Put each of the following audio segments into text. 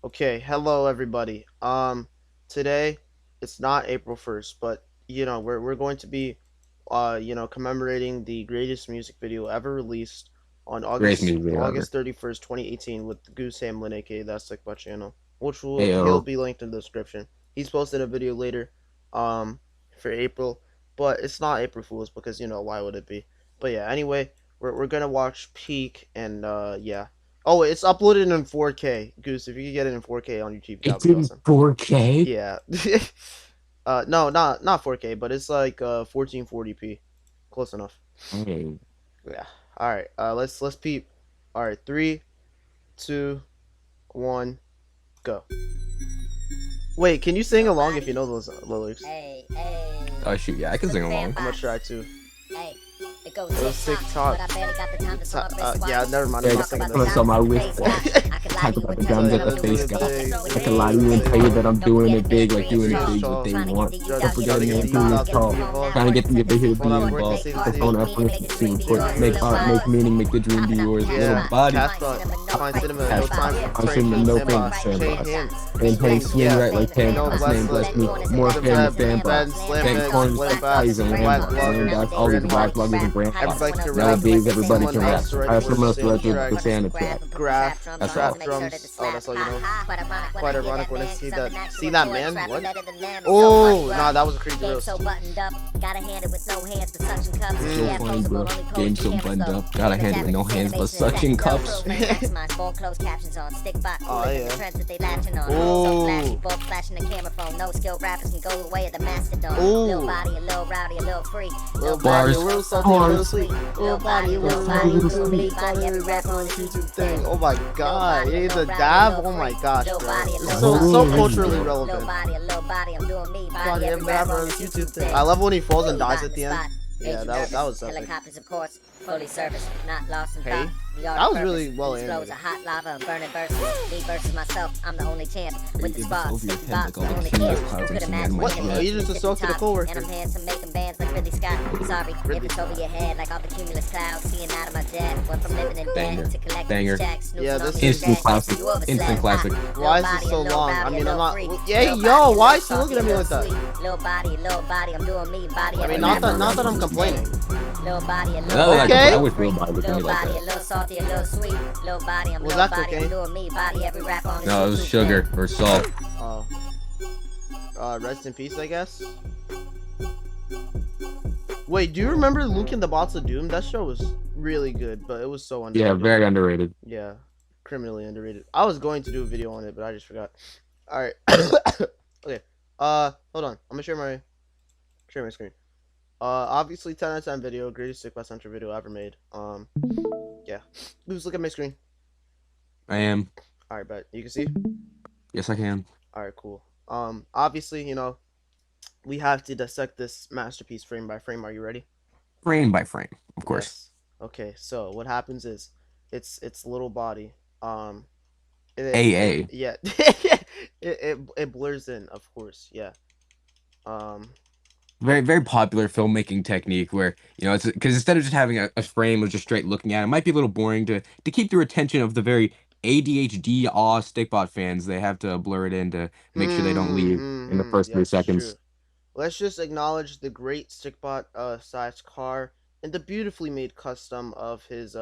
Okay, hello everybody. Today it's not April 1st, but we're going to be commemorating the greatest music video ever released on Greatest August music video ever. August 31st, 2018 with Goose Hamlin, aka That's Like My channel, which he'll Ayo. be linked in the description. He's posted a video later um for April, but it's not April Fools because why would it be? But yeah, anyway, we're going to watch Peak and yeah. Oh, it's uploaded in 4K. Goose, if you could get it in 4K on YouTube, that would It's be in awesome. 4K? Yeah. No, not 4K, but it's like 1440p. Close enough. Hey. Yeah. All right. Let's peep. All right. Three, two, one, go. Wait, can you sing Little along if you body. know those lyrics? Hey, hey. Oh shoot, yeah, I can Look sing at along. I'm gonna vampires. try to. Hey, it goes It tick was tock, TikTok. but I barely got the time to sew my Yeah, wristwatch. never mind. I'm Yeah, not Talk singing about the I this. saw diamonds my in the face wristwatch. got. I could lie Talk to you about and the tell you guns that at I'm the doing face me, got. but just throw I it can lie in. to you and tell you that I'm Don't doing forget it it, big big, like dreams doing it tall. big, what they Trying to get want. to you, Try Don't dog, to get forget try it to me get big to and you, doing ball. it dog. Get Get the to tall. be phone involved. now, Trying to work get to them to make be this here, Hold be dream on, work. work to involved. Make see the hard, The scene. phone make effort, meaning, make a dream seeing be quick, yours. make Little art, make body. meaning, make the dream be Hopping out the yours. cash Little Yeah, spot. body. cash Might spot. cinnamon, no Fine price, cinema, no no Cash time. box. on Train cinema, hand no Swing pain, sandbox. right in the Chain sandbox. headshot. hands. And Scream pain, like Swing, the swing yeah. most right like famous No pancakes. landmarks. bless Name bless list. Set me. corners and More back The famous bars. bad, sandbox. bad Landmarks, slam Bank landmarks. beds. corners, Slam Black bars bats. parties and and brand Black landmarks. marks. bloggers. Landmarks, all Nowadays, these Grand black everybody can hawks. bloggers and rap. brand Hire spots. Everybody someone can else to rap. make you Nowadays, what they say everybody you Someone can rap. else can't. to write Hire the Word words someone you to else to say you write Jimmy, the track. corners and Santa track. graph and put the trap Graph. drums That's on all. to Trap make sure that the drums. Oh, slap that's all you ha know. ha. Quite ironic when Quite I hear ironic that when I man, see 'cause I'm the that. natural See that born man? trapper, What? better than them. It's so funny, Oh, nah, bro. that was a crazy Game roast. so buttoned up, gotta hand it with no hands but suction cups. It's so Yeah, funny, posable, bro. only pose Game for so camera buttoned stuff. up. Gotta Aim hand it with no graphics, hands but animation, suction stacking up. cups. Profile maximize, bold closed captions on. Stick bot Oh cooler than the yeah. trends that they latching on. So flashy, Oh. both flashing the camera phone. No skill rappers can go the way of the mastodon. Little Oh. body, a little rowdy, a little free. Little Little body, body, a a Bars, little little salty, salty, a a little little bars. sweet. sweet. Little Little body, body, a little little body, little you do a sweet. me Body, body. Every every rapper rapper on on this this YouTube YouTube thing. thing. Oh my Little god. body, a Hey, little the rowdy, a dab. little Oh my freak. gosh, Little bro. body, a It's little so salty, so a little culturally sweet. Oh, Little relevant. body, a little body. I'm doing me body. Body, Every every rapper rapper on on this this YouTube YouTube thing. thing. I love when he falls and Ooh, dies hot at in the the end. spot. Yeah, Made you that nervous. was epic. Helicopters, of course, fully serviced, not lost in thought. Hey, The art that of was purpose. really well These flows animated. are hot lava and burning verses. Me versus myself, I'm the only champ with the if it's spark. over your Sticky head box, like all the the only cumulus kid. Who clouds could and some imagine What? me animation. in Oh, the you just Mississippi spoke to the top? And coworker. I'm handsome, making bands like Ridley Scott. Sorry if Ridley it's over Scott. your head like all the cumulus clouds. Seeing out of my depth. Went from living in Banger. debt to collecting Banger. these checks. Yeah, Snooping on this me is. Instant instead. classic. You Instant overslept. classic. Why Little is this body, a so little long? I rowdy, a mean, I'm little not. free. Hey, Little yo, body, a why little is he looking salty, a at me little like that? sweet. Little body, I'm doing me body. I Every mean, Like, rapper on not this that I'm YouTube thing. complaining. Little body, a little Now that I body, a complain, I Okay. little wish freak. Real Body looked at Little me like body, a that. little salty, a little sweet. Little body, I'm Was little that body, I'm cocaine? doing me body. Every rapper on this No, it was YouTube sugar thing. or salt. Oh. Rest in peace, I guess. Wait, do you remember Luke and the Bots of Doom? That show was really good, but it was so Yeah, underrated. very underrated. Yeah, criminally underrated. I was going to do a video on it, but I just forgot. All right. Okay. Hold on. I'm gonna share my screen. Obviously 10 out of 10 video, greatest Sick by Center video ever made. Yeah. Just look at my screen. I am. All right, bet you can see. Yes, I can. All right, cool. Obviously, we have to dissect this masterpiece frame by frame. Are you ready? Frame by frame, of course. Yes. Okay. So what happens is, it's little body. Um, AA. yeah. it blurs in, of course. Yeah. Um. Very, very popular filmmaking technique where, it's because instead of just having a frame of just straight looking at it, might be a little boring to keep the retention of the very ADHD stickbot fans. They have to blur it in to make sure they don't leave in the first three Yes, true. seconds. Let's just acknowledge the great Stickbot size car and the beautifully made custom of his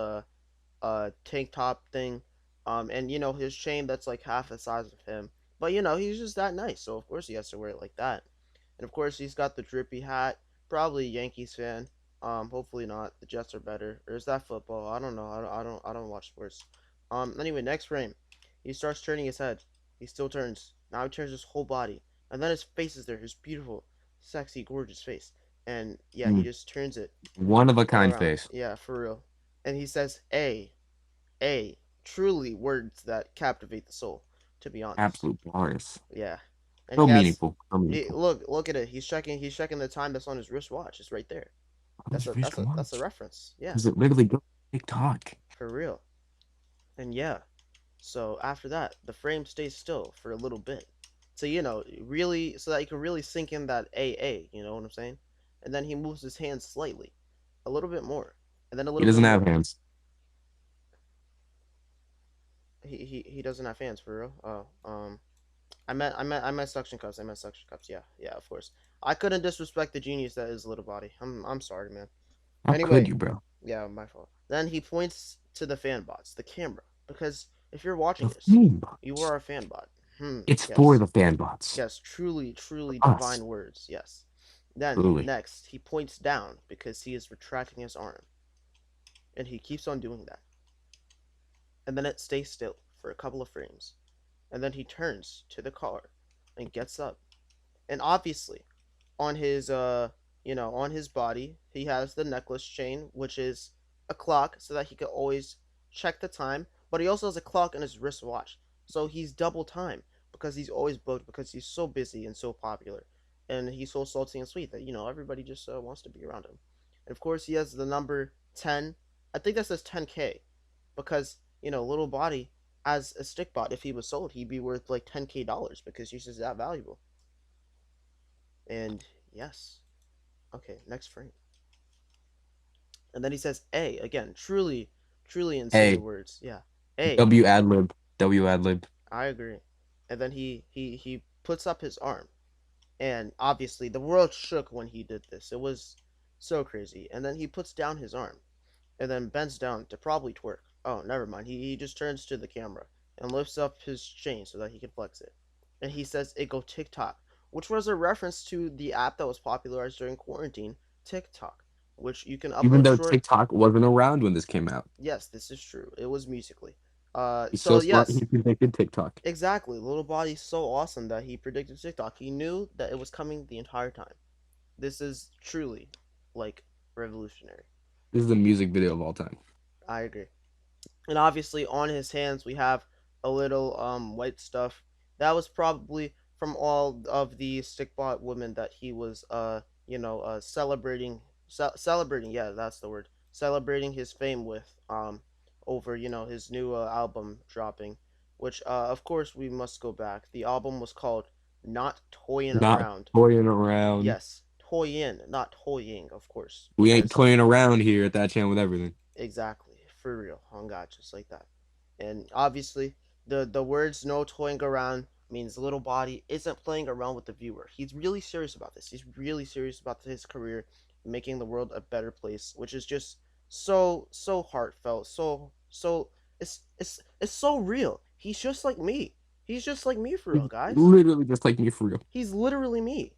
tank top thing. And his chain that's like half the size of him. But he's just that nice, so of course he has to wear it like that. And of course he's got the drippy hat, probably a Yankees fan. Hopefully not. The Jets are better. Or is that football? I don't know. I don't watch sports. Anyway, next frame. He starts turning his head. He still turns. Now he turns his whole body. And then his face is there, his beautiful, sexy, gorgeous face. And yeah, he Mm. just turns it One of a all kind around. face. Yeah, for real. And he says, A. Truly words that captivate the soul, to be honest. Absolute bars. Yeah. And So he has meaningful. So meaningful. look at it. He's checking the time that's on his wristwatch. It's right there. Oh, That's those a fish that's can a that's a watch. reference. Yeah, Because it literally goes TikTok. for real. And yeah. So after that, the frame stays still for a little bit. So really so that you can really sink in that AA, you know what I'm saying? And then he moves his hands slightly. A little bit more. And then a He little bit doesn't have more. hands. He doesn't have fans for real. I meant suction cups. I meant suction cups. Yeah, yeah, of course. I couldn't disrespect the genius that is Little Body. I'm sorry, man. How could Anyway, you, bro? yeah, my fault. Then he points to the fan bots, the camera, because if you're watching The this, fan you bots. are a fan bot. It's for Yes, the fan bots. yes, truly, For truly us. divine words. Yes. Then Truly. next, he points down because he is retracting his arm, and he keeps on doing that. And then it stays still for a couple of frames, and then he turns to the car and gets up. And obviously, on his on his body, he has the necklace chain, which is a clock so that he could always check the time, but he also has a clock in his wristwatch. So he's double time because he's always booked because he's so busy and so popular. And he's so salty and sweet that everybody just wants to be around him. And of course, he has the number 10. I think that says 10K because little body as a stick bot, if he was sold, he'd be worth like $10K because he's just that valuable. And yes, okay, next frame. And then he says A again. Truly, truly insane Hey, words. Yeah. A. W ad lib. W ad lib. I agree. And then he puts up his arm. And obviously the world shook when he did this. It was so crazy. And then he puts down his arm and then bends down to probably twerk. Oh, never mind. He just turns to the camera and lifts up his chain so that he can flex it. And he says it go TikTok, which was a reference to the app that was popularized during quarantine, TikTok, which you can Even upload though short. TikTok wasn't around when this came out. Yes, this is true. It was musically. He's So so smart, yes, he predicted TikTok. exactly. Little Body's so awesome that he predicted TikTok. He knew that it was coming the entire time. This is truly like revolutionary. This is the music video of all time. I agree. And obviously on his hands we have a little white stuff that was probably from all of the stickbot women that he was celebrating, yeah, that's the word, celebrating his fame with over his new album dropping, which of course we must go back. The album was called Not Toyin' Not Around. toying around. Yes, toyin, not toying, of course, We ain't because toying around here at that channel with everything. exactly, for real, on God, just like that. And obviously, the words "no toying around" means Little Body isn't playing around with the viewer. He's really serious about this. He's really serious about his career, making the world a better place, which is just so heartfelt, so it's so real. He's just like me. He's just like me for real, He's guys. literally just like me for real. He's literally me,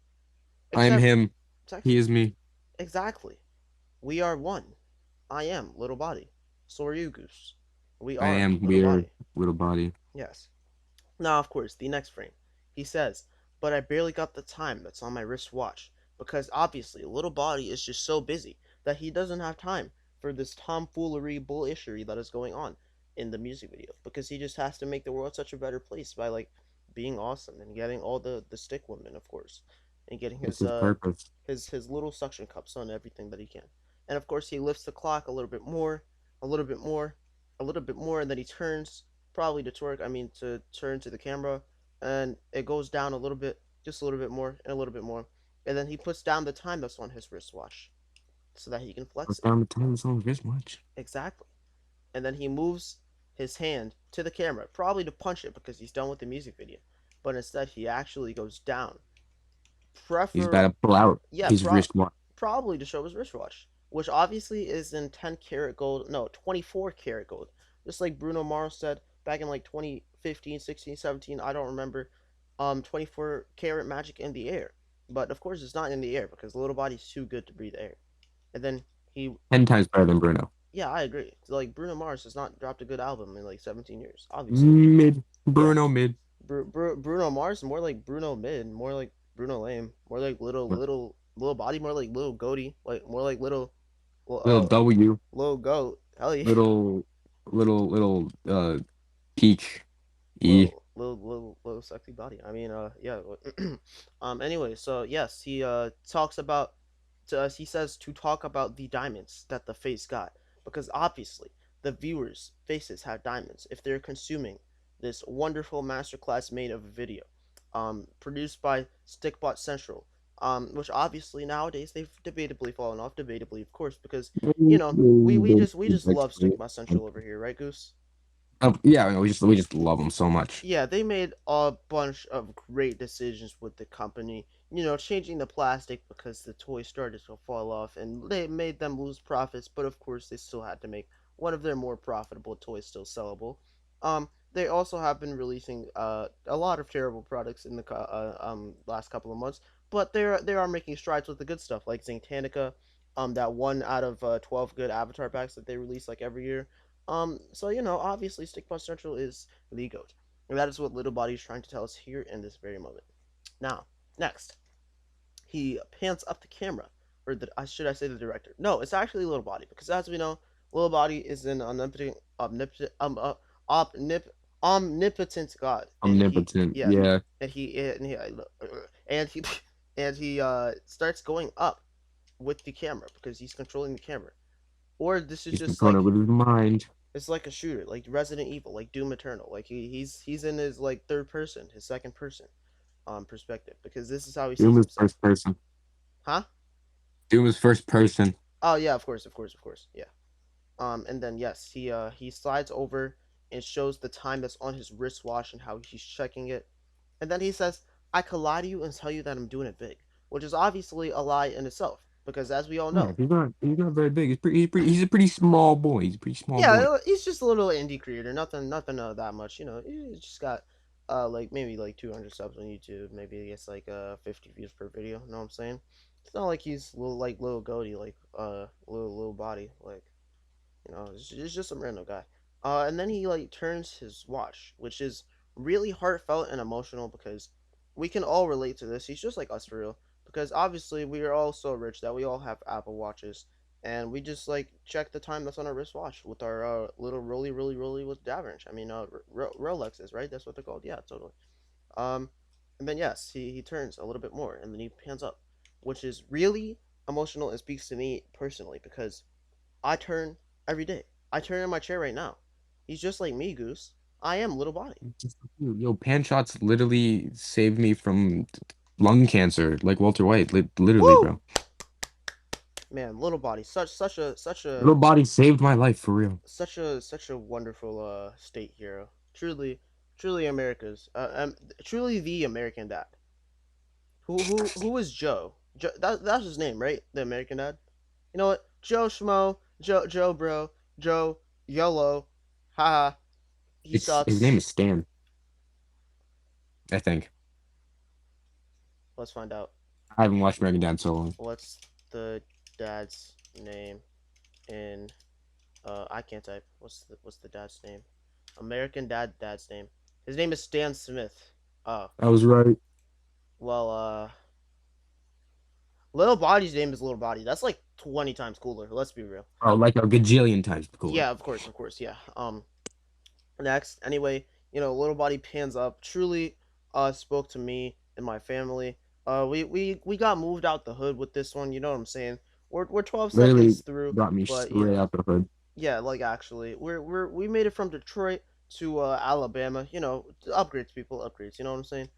I am except him. He is me. exactly. We are one. I am Little Body. So are you, Goose. We I are am Little weird Body. little body. Yes. Now, of course, the next frame. He says, but I barely got the time that's on my wristwatch because obviously Little Body is just so busy that he doesn't have time for this tomfoolery bullishery that is going on in the music video because he just has to make the world such a better place by like being awesome and getting all the stick women, of course, and getting It's his his purpose. his little suction cups on everything that he can. And of course, he lifts the clock a little bit more, a little bit more, a little bit more, and then he turns probably to twerk. I mean, to turn to the camera, and it goes down a little bit, just a little bit more, and a little bit more, and then he puts down the time that's on his wristwatch so that he can flex What's it. down the time zone this much? Exactly. And then he moves his hand to the camera, probably to punch it because he's done with the music video, but instead he actually goes down. He's about Prefer to pull out Yeah, his wristwatch. probably to show his wristwatch, which obviously is in 10 karat gold, no, 24 karat gold. Just like Bruno Mars said back in like 2015, 16, 17, I don't remember, 24 karat magic in the air. But of course, it's not in the air because the little body's too good to breathe air. And then he, 10 times better than Bruno. yeah, I agree. Like, Bruno Mars has not dropped a good album in like 17 years, obviously. Mid. Yeah. Bruno mid. Bruno Mars, more like Bruno Mid, more like Bruno Lame, more like little body, more like little goatee, like more like Little uh W. little goat. Hell yeah, Little peach. E. little sexy body. I mean, yeah. Anyway, so yes, he talks about to us. He says to talk about the diamonds that the face got because obviously the viewers' faces have diamonds if they're consuming this wonderful masterclass made of a video, produced by Stickbot Central. Which obviously nowadays they've debatably fallen off, debatably of course, because we just love Stickbot Central over here, right, Goose? Yeah, we just love them so much. Yeah, they made a bunch of great decisions with the company. You know, changing the plastic because the toys started to fall off, and they made them lose profits. But of course, they still had to make one of their more profitable toys still sellable. They also have been releasing a lot of terrible products in the last couple of months, but they are making strides with the good stuff like Zintanica, that one out of 12 good Avatar packs that they release like every year. So you know, obviously, Stickbot Central is the goat. And that is what Little Body is trying to tell us here in this very moment. Now, next, he pans up the camera, or should I say the director? No, it's actually Little Body because as we know, Little Body is an omnipotent god, and he Omnipotent. yeah, Yeah. and he and he starts going up with the camera because he's controlling the camera. Or this is He's just controlling it like with his mind. it's like a shooter, like Resident Evil, like Doom Eternal. Like he's in his like third person, his second person perspective because this is how he sees Doom is himself. first person. Huh? Doom is first person. Oh yeah, of course. Yeah. And then yes, he slides over and shows the time that's on his wristwatch and how he's checking it. And then he says, "I could lie to you and tell you that I'm doing it big," which is obviously a lie in itself because as we all Yeah, know, he's not very big. He's a pretty small boy. He's a pretty small boy. yeah, he's just a little indie creator. Nothing that much. You know, he's just got like maybe like 200 subs on YouTube. Maybe he gets like 50 views per video. You know what I'm saying? It's not like he's little goatee like little body like it's just some random guy. And then he like turns his watch, which is really heartfelt and emotional because we can all relate to this. He's just like us for real. Because obviously we are all so rich that we all have Apple watches, and we just like check the time that's on our wristwatch with our little roly with Davranch. I mean, Rolexes, right? That's what they're called. Yeah, totally. Um, and then yes, he turns a little bit more, and then he pans up, which is really emotional and speaks to me personally because I turn every day. I turn in my chair right now. He's just like me, Goose. I am little body. Yo, pan shots literally saved me from lung cancer, like Walter White. Literally, Woo! bro. Man, little body. Little body saved my life for real. Such a wonderful state hero. Truly America's truly the American dad. Who is Joe? That's his name, right? The American dad. You know what? Joe Schmo, Joe bro, Joe YOLO. Haha. He It's his name sucks. is Stan, I think. Let's find out. I haven't watched American Dad so long. What's the dad's name in I can't type. What's the dad's name? American dad's name. His name is Stan Smith. Oh. I was right. Well, Little Body's name is Little Body. That's like 20 times cooler. Let's be real. Oh, like a gajillion times cooler. Yeah, of course, yeah. Next, anyway, Little Body pans up. Truly spoke to me and my family. We got moved out the hood with this one, you know what I'm saying? We're 12 Literally seconds through, got me but straight out the hood. yeah, like actually, we made it from Detroit to Alabama. Upgrades, people, upgrades. You know what I'm saying?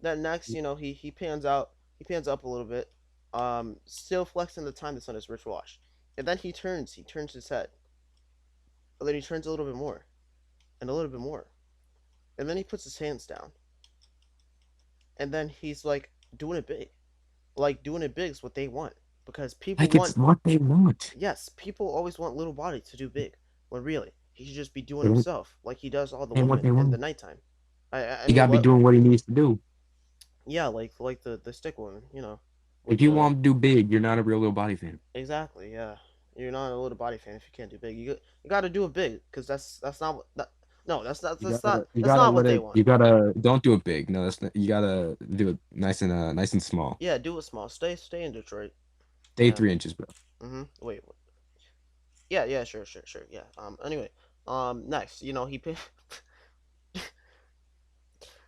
Then next, he pans out, he pans up a little bit, still flexing the time that's on his wristwatch, and then he turns his head, and then he turns a little bit more, and a little bit more, and then he puts his hands down, and then he's like doing it big is what they want because people Like want. it's what they want. Yes, people always want little body to do big, when really he should just be doing They want, himself like he does all the they want what women they in the want. nighttime. I He mean, gotta be what? doing what he needs to do. Yeah, like the stick woman, If with you the want him to do big, you're not a real little body fan. exactly. Yeah, you're not a little body fan if you can't do big. You got to do it big because that's not what that. No, You that's gotta not let what they it. want. You gotta don't do it big. No, that's not, you gotta do it nice and small. Yeah, do it small. Stay in Detroit. Stay Yeah. 3 inches, bro. Wait. Yeah. Sure. Yeah. Anyway. Next,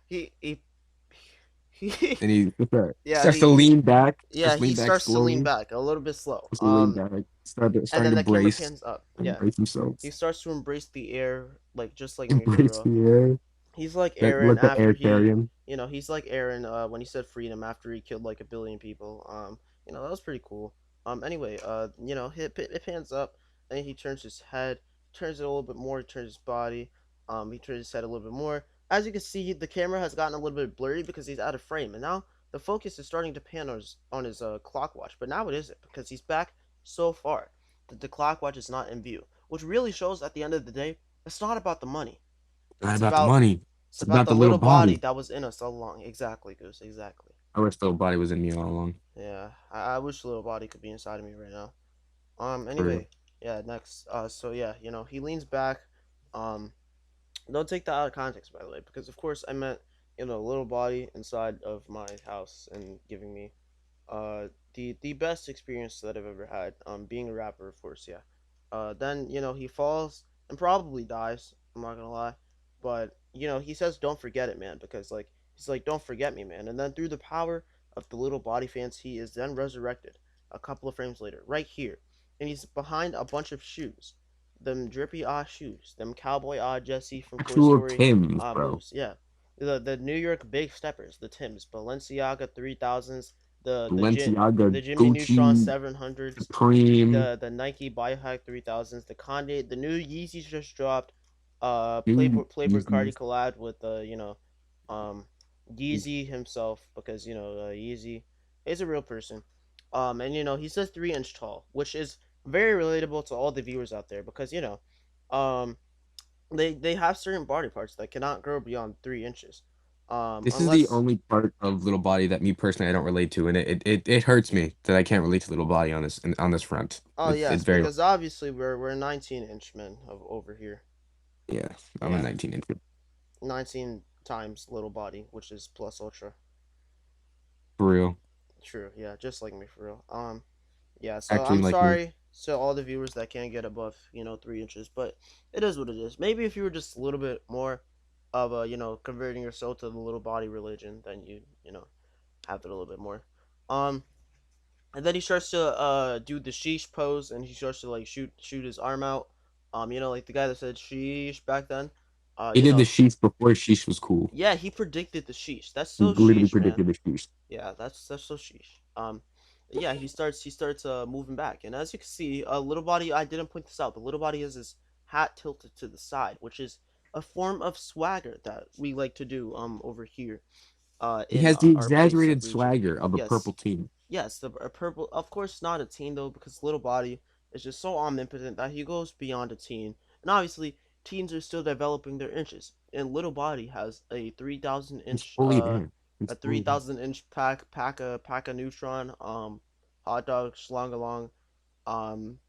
he he he And he yeah starts to he lean back. yeah Starts to he lean back starts to lean slowly. back a little bit slow. Starts to lean back. And Starting then to the camera brace. pans up. Yeah, Embrace himself. he starts to embrace the air, like just like me for Embrace real. the air. He's like Aaron Let the after air carry him. he's like Aaron when he said freedom after he killed like a billion people. That was pretty cool. Anyway, it pans up, and he turns his head, turns it a little bit more, he turns his body, He turned his head a little bit more. As you can see, the camera has gotten a little bit blurry because he's out of frame, and now the focus is starting to pan on his clock watch. But now it isn't because he's back so far that the clock watch is not in view, which really shows at the end of the day, it's not about the money. Not It's about the about money. it's It's about about the the little little body body. that was in us all along. Exactly, Goose. Exactly. I wish the little body was in me all along. Yeah, I wish the little body could be inside of me right now. For real. Anyway, yeah. Next. So yeah, he leans back. Um, don't take that out of context, by the way, because of course I meant little body inside of my house and giving me the best experience that I've ever had. Being a rapper, of course, yeah. Then he falls and probably dies. I'm not gonna lie, but he says, "Don't forget it, man," because like he's like, "Don't forget me, man." And then through the power of the little body fans, he is then resurrected a couple of frames later, right here, and he's behind a bunch of shoes, them drippy shoes, them cowboy Jesse from Toy Actual Story Tims, bro. moves, yeah. The New York Big Steppers, the Tims, Balenciaga 3000s, Balenciaga, the Jimmy Neutron Gucci, 700s, Supreme, the Nike Biohack 3000s, the Kanye, the new Yeezys just dropped. new Playboy Cardi Yeezys. collab with um, Yeezy himself because Yeezy is a real person. And he's a 3 inch tall, which is very relatable to all the viewers out there because um, they have certain body parts that cannot grow beyond 3 inches, This is the unless only part of little body that me personally I don't relate to, and it hurts me that I can't relate to little body on this front. oh It's yes, very because obviously we're 19 inch men over here. yeah. I'm a Yeah, 19 inch. 19 times little body, which is plus ultra. For real. True, yeah, just like me for real. Yeah, so Actually I'm like me. sorry to all the viewers that can't get above 3 inches, but it is what it is. Maybe if you were just a little bit more of a converting yourself to the little body religion, then you have it a little bit more. Um, and then he starts to do the sheesh pose, and he starts to like shoot his arm out. Like the guy that said sheesh back then. Uh, He you did the know, sheesh before sheesh was cool. yeah, he predicted the sheesh. That's He so literally sheesh, man. predicted the sheesh. Yeah, that's so sheesh. Yeah, he starts moving back, and as you can see, little body. I didn't point this out, but little body has his hat tilted to the side, which is a form of swagger that we like to do over here He in has the our place of exaggerated region. swagger of a Yes, purple team. yes, the a purple. Of course, not a teen though, because little body is just so omnipotent that he goes beyond a teen, and obviously teens are still developing their inches, and little body has a 3,000 He's inch fully there. He's a fully there. 3,000 inch pack of neutron hot dog schlong along um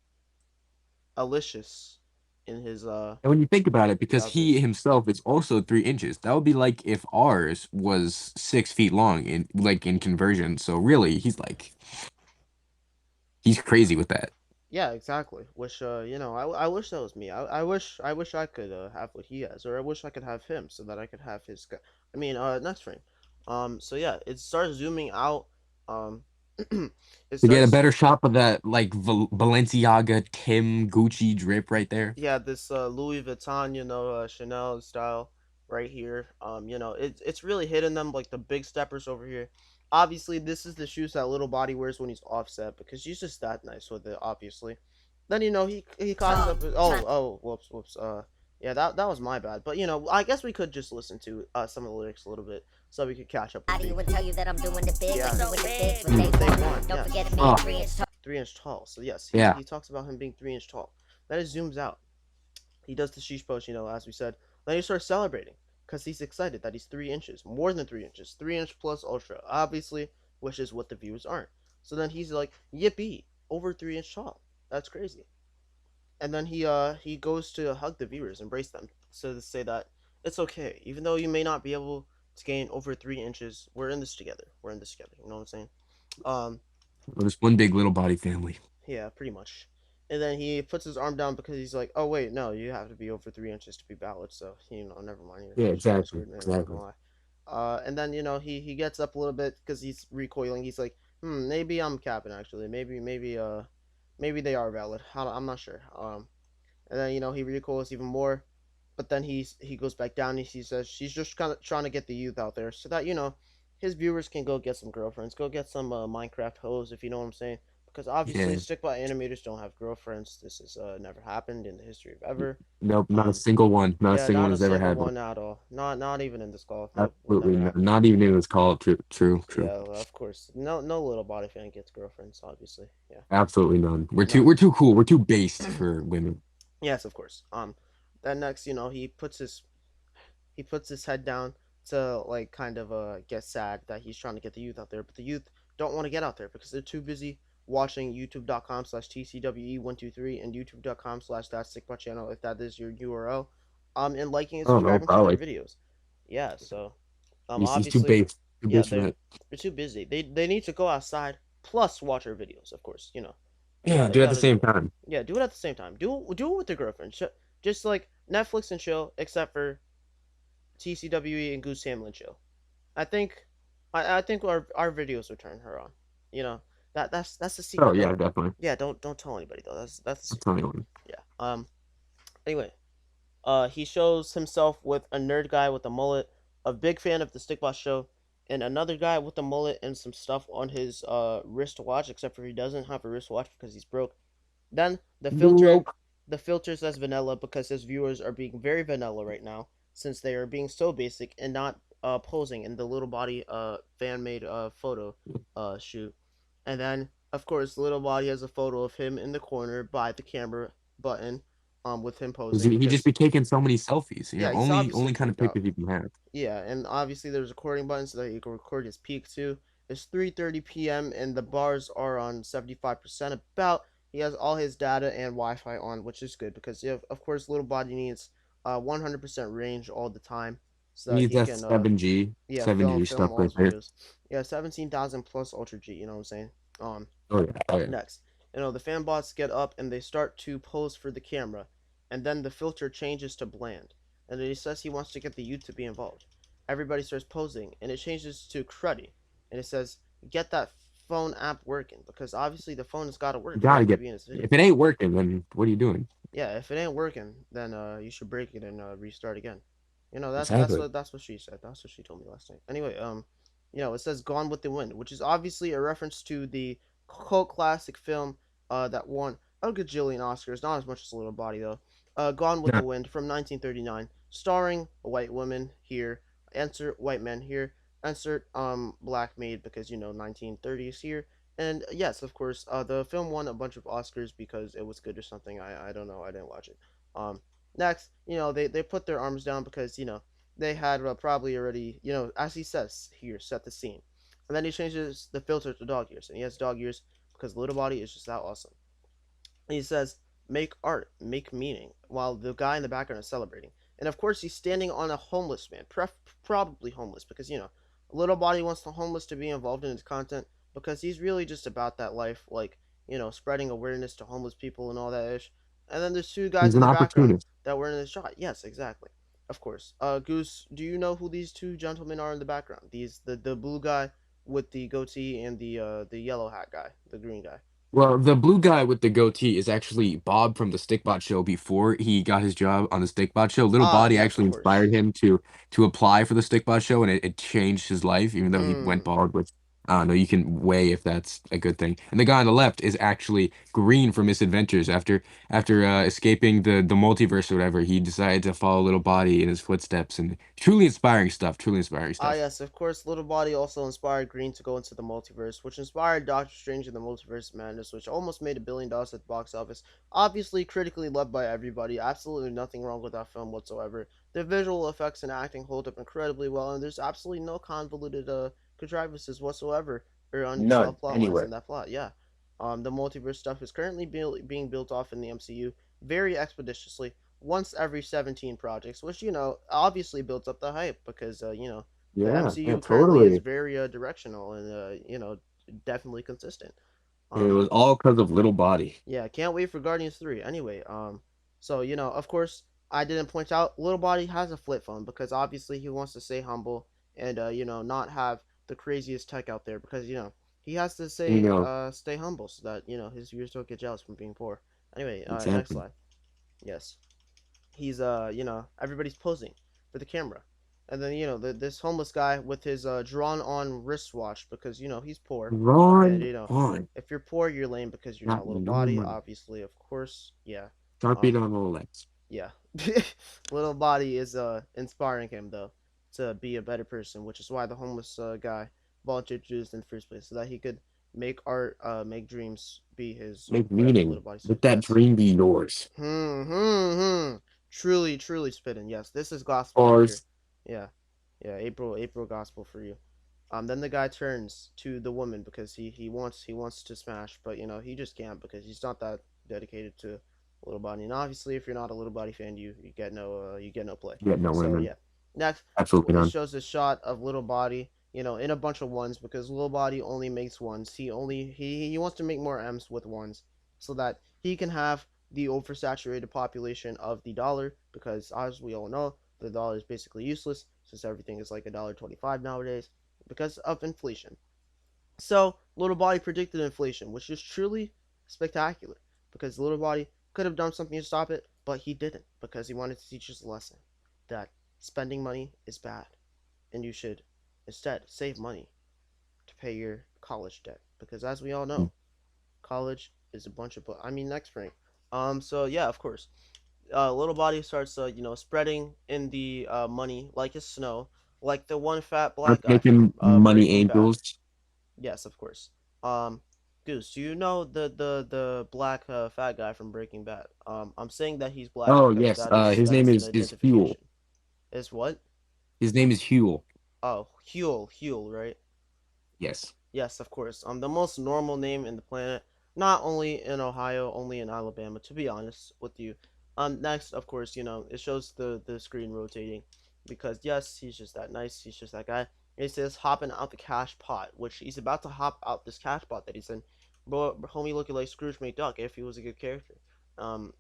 alicious in his And when you think about it, because he trousers. himself is also 3 inches, that would be like if ours was 6 feet long in conversion. So really, he's crazy with that. Yeah, exactly. Which I wish that was me. I wish I could have what he has, or I wish I could have him so that I could have his. I mean, next frame. So yeah, it starts zooming out. Um, it To get a starts. better shot of that like Balenciaga Tim Gucci drip right there. Yeah, this Louis Vuitton, Chanel style right here. It's really hitting them like the big steppers over here. Obviously, this is the shoes that little body wears when he's offset because he's just that nice with it. Obviously, then he cocks up. Whoops. Yeah, that was my bad. But I guess we could just listen to some of the lyrics a little bit so we could catch up with Body me. would tell you that I'm doing the big, Yeah, doing the bigs Mm. with they day won. one. Don't Yes, forget it being Oh 3 inch tall. 3 inch tall. So yes, he yeah. he talks about him being 3 inch tall. Then it zooms out. He does the sheesh post, as we said. Then he starts celebrating because he's excited that he's 3 inches, more than 3 inches, 3 inch plus ultra, obviously, which is what the viewers aren't. So then he's like, yippee, over 3 inch tall. That's crazy. And then he goes to hug the viewers, embrace them, so to say that it's okay, even though you may not be able to gain over 3 inches. We're in this together. We're in this together. You know what I'm saying? Um, Well, just one big little body family. Yeah, pretty much. And then he puts his arm down because he's like, "Oh wait, no, you have to be over 3 inches to be valid." So never mind. Yeah, You're exactly. screwed. I'm not Exactly. gonna lie. And then he gets up a little bit because he's recoiling. He's like, maybe I'm capping actually. Maybe they are valid. I'm not sure. And then he recoils even more, but then he goes back down. And he says she's just kind of trying to get the youth out there so that his viewers can go get some girlfriends, go get some Minecraft hoes, if you know what I'm saying. because obviously Yeah. stickbot animators don't have girlfriends. This has never happened in the history of ever. Nope, not a Um, single one. Not a yeah, single one not a has ever single had one. one at all. Not even in this golf. Nope, would Absolutely never not. happen. Not even in this call. True, true, true. Yeah, of course. No little body fan gets girlfriends. Obviously, yeah, Absolutely none. none. We're too cool. We're too based for women. Yes, of course. Then next, he puts his head down to like kind of get sad that he's trying to get the youth out there, but the youth don't want to get out there because they're too busy watching youtube.com/tcwe123 and youtube.com/that stickbot channel if that is your URL, and liking and I don't know, subscribing to their probably. videos. Yeah, so He's too obviously, based. Too yeah, based for that. they're too busy. They need to go outside plus watch our videos, of course. Yeah, They do it at the gotta do same it. time. Yeah, do it at the same time. Do it with their girlfriend. Just like Netflix and chill, except for TCWE and Goose Hamlin chill. I think I think our videos will turn her on. You know that's the Oh secret. yeah, Don't definitely. Yeah, don't tell anybody though. That's the I'll secret. tell anyone. Yeah. Anyway, he shows himself with a nerd guy with a mullet, a big fan of the Stickbot show, and another guy with a mullet and some stuff on his wristwatch, except for he doesn't have a wristwatch because he's broke. Then Broke. the filter says vanilla because his viewers are being very vanilla right now since they are being so basic and not posing in the little body fan made photo shoot. And then of course little body has a photo of him in the corner by the camera button with him 'Cause posing he just because be taking so many selfies. yeah, he's Only obviously kind of freaked out. pictures you can have. Yeah, and obviously there's a recording button so that you can record his peak too. It's 3:30 p.m. and the bars are on 75% about. He has all his data and Wi-Fi on, which is good because of course little body needs 100% range all the time so He that needs he that can seven G film stuff all right his there. videos. Yeah, 17,000 plus Ultra G, you know what I'm saying? Um Oh yeah, oh yeah. Next, the fan bots get up and they start to pose for the camera, and then the filter changes to bland, and then he says he wants to get the youth to be involved. Everybody starts posing, and it changes to cruddy, and it says, "Get that phone app working," because obviously the phone has got to You work for gotta him to get. be in his If it videos. ain't working, then what are you doing? Yeah, if it ain't working, then you should break it and restart again. Exactly. That's what she said. That's what she told me last night. Anyway, it says "Gone with the Wind," which is obviously a reference to the cult classic film that won a gajillion Oscars, not as much as Little Body though. "Gone with the Nah, Wind" from 1939, starring a white woman here. Insert white man here. Insert black maid because 1930s here. And yes, of course, the film won a bunch of Oscars because it was good or something. I don't know. I didn't watch it. Um, Next, they put their arms down because they had probably already as he says here, set the scene, and then he changes the filter to dog ears, and he has dog ears because Little Body is just that awesome. And he says, "Make art, make meaning," while the guy in the background is celebrating. And of course, he's standing on a homeless man, probably homeless, because Little Body wants the homeless to be involved in his content because he's really just about that life, like spreading awareness to homeless people and all that ish. And then there's two guys he's in an the background opportunist. that were in the shot. Yes, exactly. Of course. Goose, do you know who these two gentlemen are in the background? The blue guy with the goatee and the yellow hat guy, the green guy. Well, the blue guy with the goatee is actually Bob from the Stickbot show before he got his job on the Stickbot show. Little Ah, Body yes, of actually course. inspired him to apply for the Stickbot show, and it changed his life, even though he went Mm. bald, which I don't know, you can weigh if that's a good thing. And the guy on the left is actually Green from Misadventures. After escaping the multiverse or whatever, he decided to follow Little Body in his footsteps, and truly inspiring stuff. Truly inspiring Ah, stuff. yes, of course, Little Body also inspired Green to go into the multiverse, which inspired Doctor Strange in the Multiverse of Madness, which almost made $1 billion at the box office. Obviously, critically loved by everybody. Absolutely nothing wrong with that film whatsoever. The visual effects and acting hold up incredibly well, and there's absolutely no convoluted contrivances whatsoever or None unsolved plot lines in anywhere. that plot. Yeah. The multiverse stuff is currently being built off in the MCU very expeditiously, once every 17 projects, which obviously builds up the hype because the Yeah, yeah, MCU currently is totally. very directional and definitely consistent. It Um, was all because of Little Body. yeah, can't wait for Guardians 3. Anyway, so of course, I didn't point out Little Body has a flip phone because obviously he wants to stay humble and not have the craziest tech out there because he has to You say know, stay humble so that his viewers don't get jealous from being poor. Anyway, next exactly. slide. Yes, he's everybody's posing for the camera, And then this homeless guy with his drawn on wristwatch because he's poor, and Run on. if you're poor you're lame because you're not Got a little no body, money. obviously, of course, yeah. Sharpie um on Rolex. yeah. Little body is inspiring him though to be a better person, which is why the homeless guy volunteered to do this in the first place, so that he could make art, make dreams be his, Make whatever meaning. little body says. Let that Yes. dream be yours. Truly, truly spitting. Yes, this is gospel right here. Bars. Yeah, yeah. April gospel for you. Then the guy turns to the woman because he wants to smash, but he just can't because he's not that dedicated to little body. And obviously, if you're not a little body fan, you get no play. Yeah, no So women. yeah. Next, Absolutely it none. shows a shot of little body, in a bunch of ones because little body only makes ones. He wants to make more M's with ones, so that he can have the oversaturated population of the dollar because as we all know, the dollar is basically useless since everything is like $1.25 nowadays because of inflation. So, Little Body predicted inflation, which is truly spectacular because Little Body could have done something to stop it, but he didn't because he wanted to teach us a lesson that spending money is bad and you should instead save money to pay your college debt because as we all know, college is a bunch of I mean next spring. So yeah, of course. Little Body starts spreading in the money like it's snow, like the one fat Start black guy from making money Breaking Bad. angels. Yes, of course. Um, Goose, do you know the black fat guy from Breaking Bad? I'm saying that he's black Oh because yes. that is His that name is an is Huel. identification. Is what? His name is Huel. Oh, Huel, right? Yes. Yes, of course. The most normal name in the planet, not only in Ohio, only in Alabama. To be honest with you. Next, of course, it shows the screen rotating, because yes, he's just that nice. He's just that guy. And he says hopping out the cash pot, which he's about to hop out this cash pot that he's in. But homie looking like Scrooge McDuck if he was a good character. For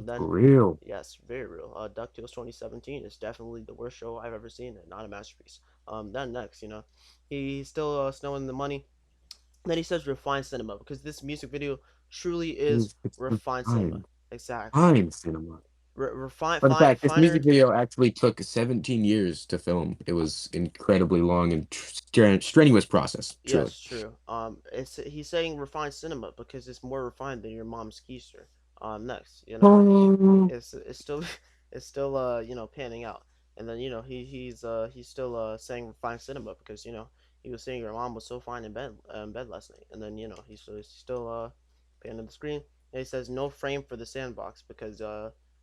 Then real. yes, very real. DuckTales 2017 is definitely the worst show I've ever seen, and not a masterpiece. Then next, he's still snowing the money. Then he says refined cinema because this music video truly is It's refined cinema. refined. Exactly. Fine cinema. Refine, Fun fact, this music finer. video actually took 17 years to film. It was incredibly long and strenuous process, truly. Yes, true. He's saying refined cinema because it's more refined than your mom's keister. Next, Oh, it's still it's still panning out, and then he's still saying refined cinema because he was saying your mom was so fine in bed last night, and then he's still panning the screen, and he says no frame for the sandbox because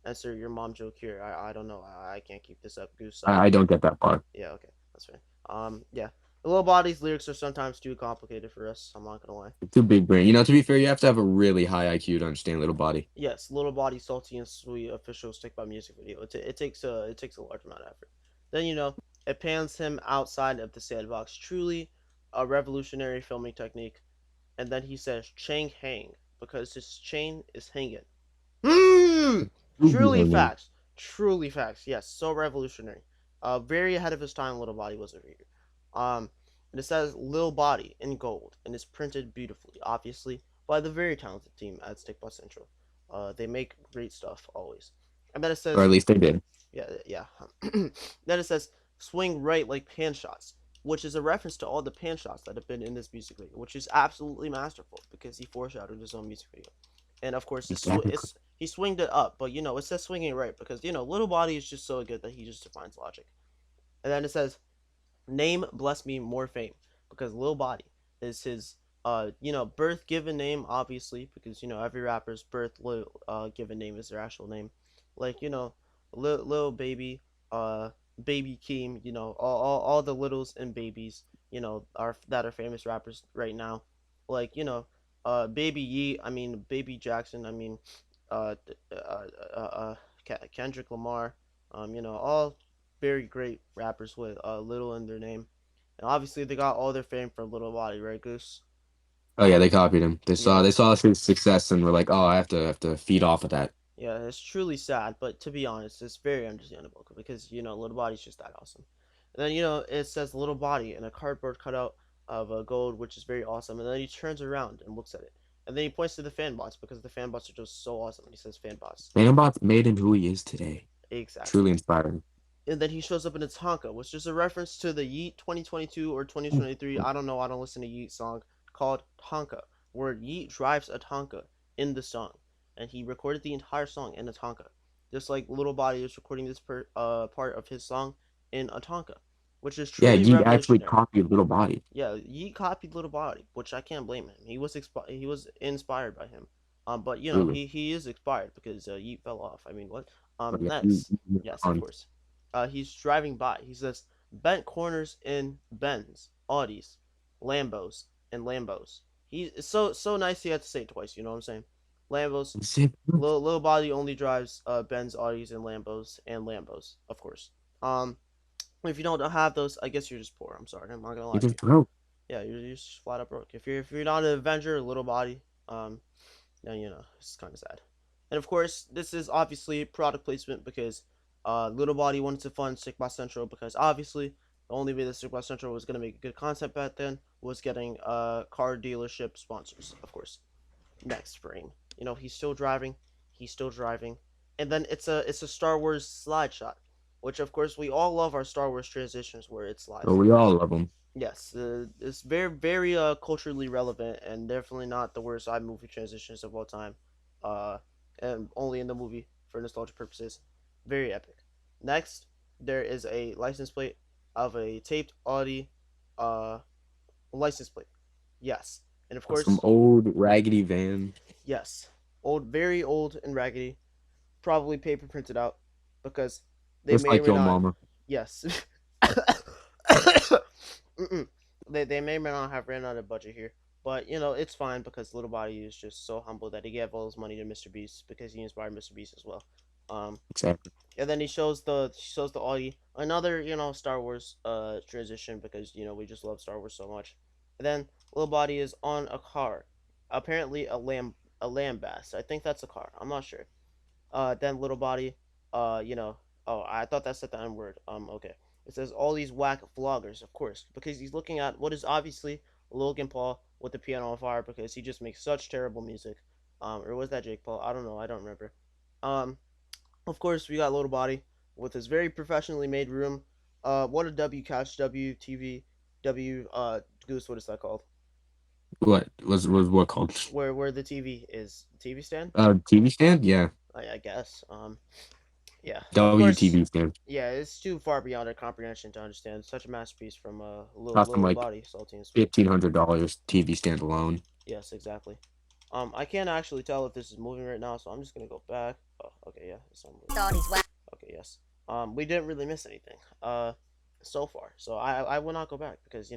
answer your mom joke here. I don't know, I can't keep this up, Goose, I sorry. don't get that part. Yeah, okay, that's fine. Yeah, the Little Body's lyrics are sometimes too complicated for us, I'm not gonna lie. Too big brain. To be fair, you have to have a really high IQ to understand little body. Yes, Little Body Salty and Sweet official Stick by music video. It takes a large amount of effort. Then it pans him outside of the sandbox. Truly a revolutionary filming technique. And then he says chain hang because his chain is hanging. Hmm. Ruby Truly hanging. facts. Truly facts. Yes, so revolutionary. Very ahead of his time. Little Body was over here. And it says Lil Body in gold and is printed beautifully, obviously by the very talented team at Stickbot Central. They make great stuff always. And then it Or at says, least they did. yeah, yeah. Then it says swing right like pan shots, which is a reference to all the pan shots that have been in this music video, which is absolutely masterful because he foreshadowed his own music video. And of course, Exactly. he swinged it up, but it says swinging right because Little Body is just so good that he just defines logic. And then it says name bless me more fame because Lil Body is his birth given name, obviously, because every rapper's birth given name is their actual name, like Lil Baby, uh Baby Keem, all the littles and babies are famous rappers right now, like Baby Yee, I mean Baby Jackson, I mean uh Kendrick Lamar, all very great rappers with little in their name. And obviously they got all their fame from Little Body, right, Goose? Oh yeah, they copied him. They saw Yeah. they saw his success and were like, oh, I have to feed off of that. Yeah, it's truly sad, but to be honest, it's very understandable because Little Body's just that awesome. And then it says Little Body in a cardboard cutout of gold, which is very awesome. And then he turns around and looks at it, and then he points to the fan bots because the fan bots are just so awesome. And he says fan bots. Fanbots made him who he is today. Exactly. Truly inspiring. and then he shows up in a Tonka, which is a reference to the Yeet 2022 or 2023. I don't know. I don't listen to Yeet song called Tonka, where Yeet drives a Tonka in the song, and he recorded the entire song in a Tonka, just like Little Body is recording this part of his song in a Tonka, which is Yeah, truly he actually revolutionary. copied Little Body. Yeah, Yeet copied Little Body, which I can't blame him. He was inspired by him. But you know Absolutely. he is expired because Yeet fell off. I mean what? But yeah, Next, he moved yes, of on. course. He's driving by. He says bent corners in Benz, Audis, Lambos, and Lambos. He's so nice. He had to say it twice. You know what I'm saying? Lambos. Little Body only drives Benz, Audis, and Lambos, of course. Um, if you don't have those, I guess you're just poor. I'm sorry. I'm not gonna He lie to you. just broke. Yeah, you're just flat up broke. If you're not an Avenger, Little Body, um, then you know it's kind of sad. And of course, this is obviously product placement because Little Body wanted to fund Stickbot Central because obviously the only way that Stickbot Central was gonna make good content back then was getting car dealership sponsors, of course. Next frame, he's still driving, and then it's a Star Wars slide shot, which of course we all love our Star Wars transitions where it But slides. we all love him. Yes, it's very culturally relevant and definitely not the worst iMovie transitions of all time. Uh, and only in the movie for nostalgia purposes. Very epic. Next, there is a license plate of a taped Audi, uh, license plate. Yes, and of Some course, old raggedy van. yes, very old and raggedy, probably paper printed out, because they Just may or like may Yo not. Mama. Yes. They may or may not have ran out of budget here, but it's fine because Little Body is just so humble that he gave all his money to Mr. Beast because he inspired Mr. Beast as well. Um, Exactly. and then he shows the Audi, another Star Wars transition because we just love Star Wars so much. And then Little Body is on a car, apparently a lamb bass. I think that's a car. I'm not sure. Then Little Body, oh, I thought that said the N word. Okay. It says all these whack vloggers, of course, because he's looking at what is obviously Logan Paul with the piano on fire because he just makes such terrible music. Or was that Jake Paul? I don't know. I don't remember. Um, of course, we got Little Body with his very professionally made room. What a W couch, W TV, W Goose. What is that called? What was what called? Where the TV is TV stand? TV stand? Yeah. I guess. Yeah, of course. WTV stand. Yeah, it's too far beyond our comprehension to understand. Such a masterpiece from Cost them little like body saltines. $1,500 TV stand alone. Yes, exactly. I can't actually tell if this is moving right now, so I'm just gonna go back. Oh, okay, yeah, it's not moving. All these whack Okay, yes. We didn't really miss anything. So far, so I will not go back because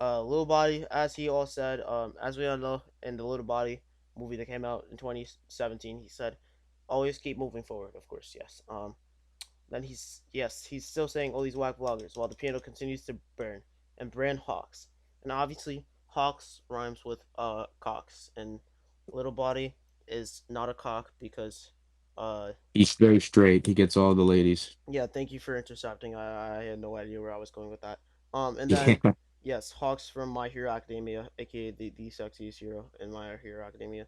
little body, as he all said, as we all know in the Little Body movie that came out in 2017, he said, always keep moving forward. Of course, yes. Then he's still saying all these whack vloggers while the piano continues to burn and brand Hawks. And obviously Hawks rhymes with cocks and Little Body is not a cock because uh He's very straight. He gets all the ladies. yeah, thank you for intercepting. I had no idea where I was going with that. And Yeah. then yes, Hawks from My Hero Academia, aka the sexiest hero in My Hero Academia.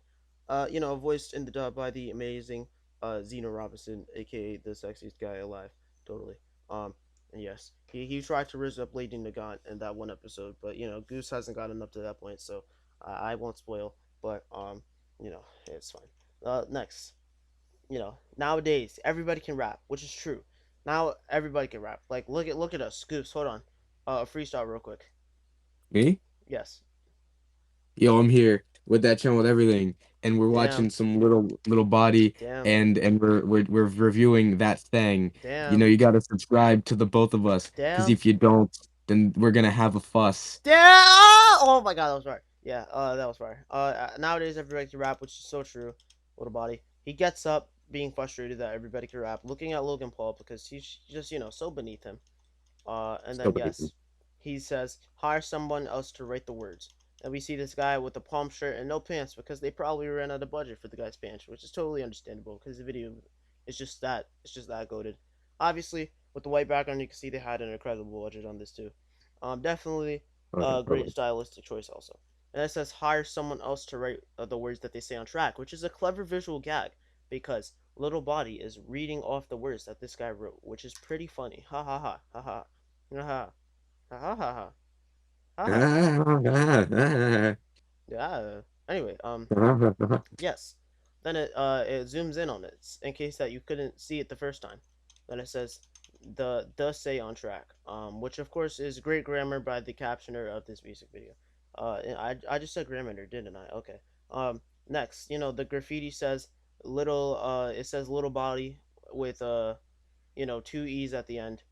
Voiced in the dub by the amazing Zeno Robinson, aka the sexiest guy alive. Totally. Um, and yes, he tried to raise up Lady Nagant in that one episode, but Goose hasn't gotten up to that point, so I won't spoil. But it's fine. Next, nowadays everybody can rap, which is true. Now everybody can rap. Like look at us, Goose. Hold on, freestyle real quick. Me? Yes. Yo, I'm here with that channel with everything, and we're Damn. watching some little body, Damn. and we're reviewing that thing. You know, Damn. you got to subscribe to the both of us, because Damn. if you don't, then we're gonna have a fuss. Damn! Oh my god, that was fire. Yeah, that was fire. Nowadays everybody can rap, which is so true. Little body. He gets up, being frustrated that everybody can rap, looking at Logan Paul because he's just so beneath him. And Still then crazy. yes, he says hire someone else to write the words. And we see this guy with a palm shirt and no pants because they probably ran out of budget for the guy's pants, which is totally understandable because the video is just that goaded. Obviously, with the white background, you can see they had an incredible budget on this too. Definitely Okay, a great totally. stylistic choice also. And it says hire someone else to write the words that they say on track, which is a clever visual gag because little body is reading off the words that this guy wrote, which is pretty funny. Ha ha ha ha ha ha ha ha ha ha ha ha. Yeah. Anyway, yes. Then it zooms in on it in case that you couldn't see it the first time. Then it says the say on track, which of course is great grammar by the captioner of this music video. I just said grammar, didn't I? Okay. Next, the graffiti says it says little body with two e's at the end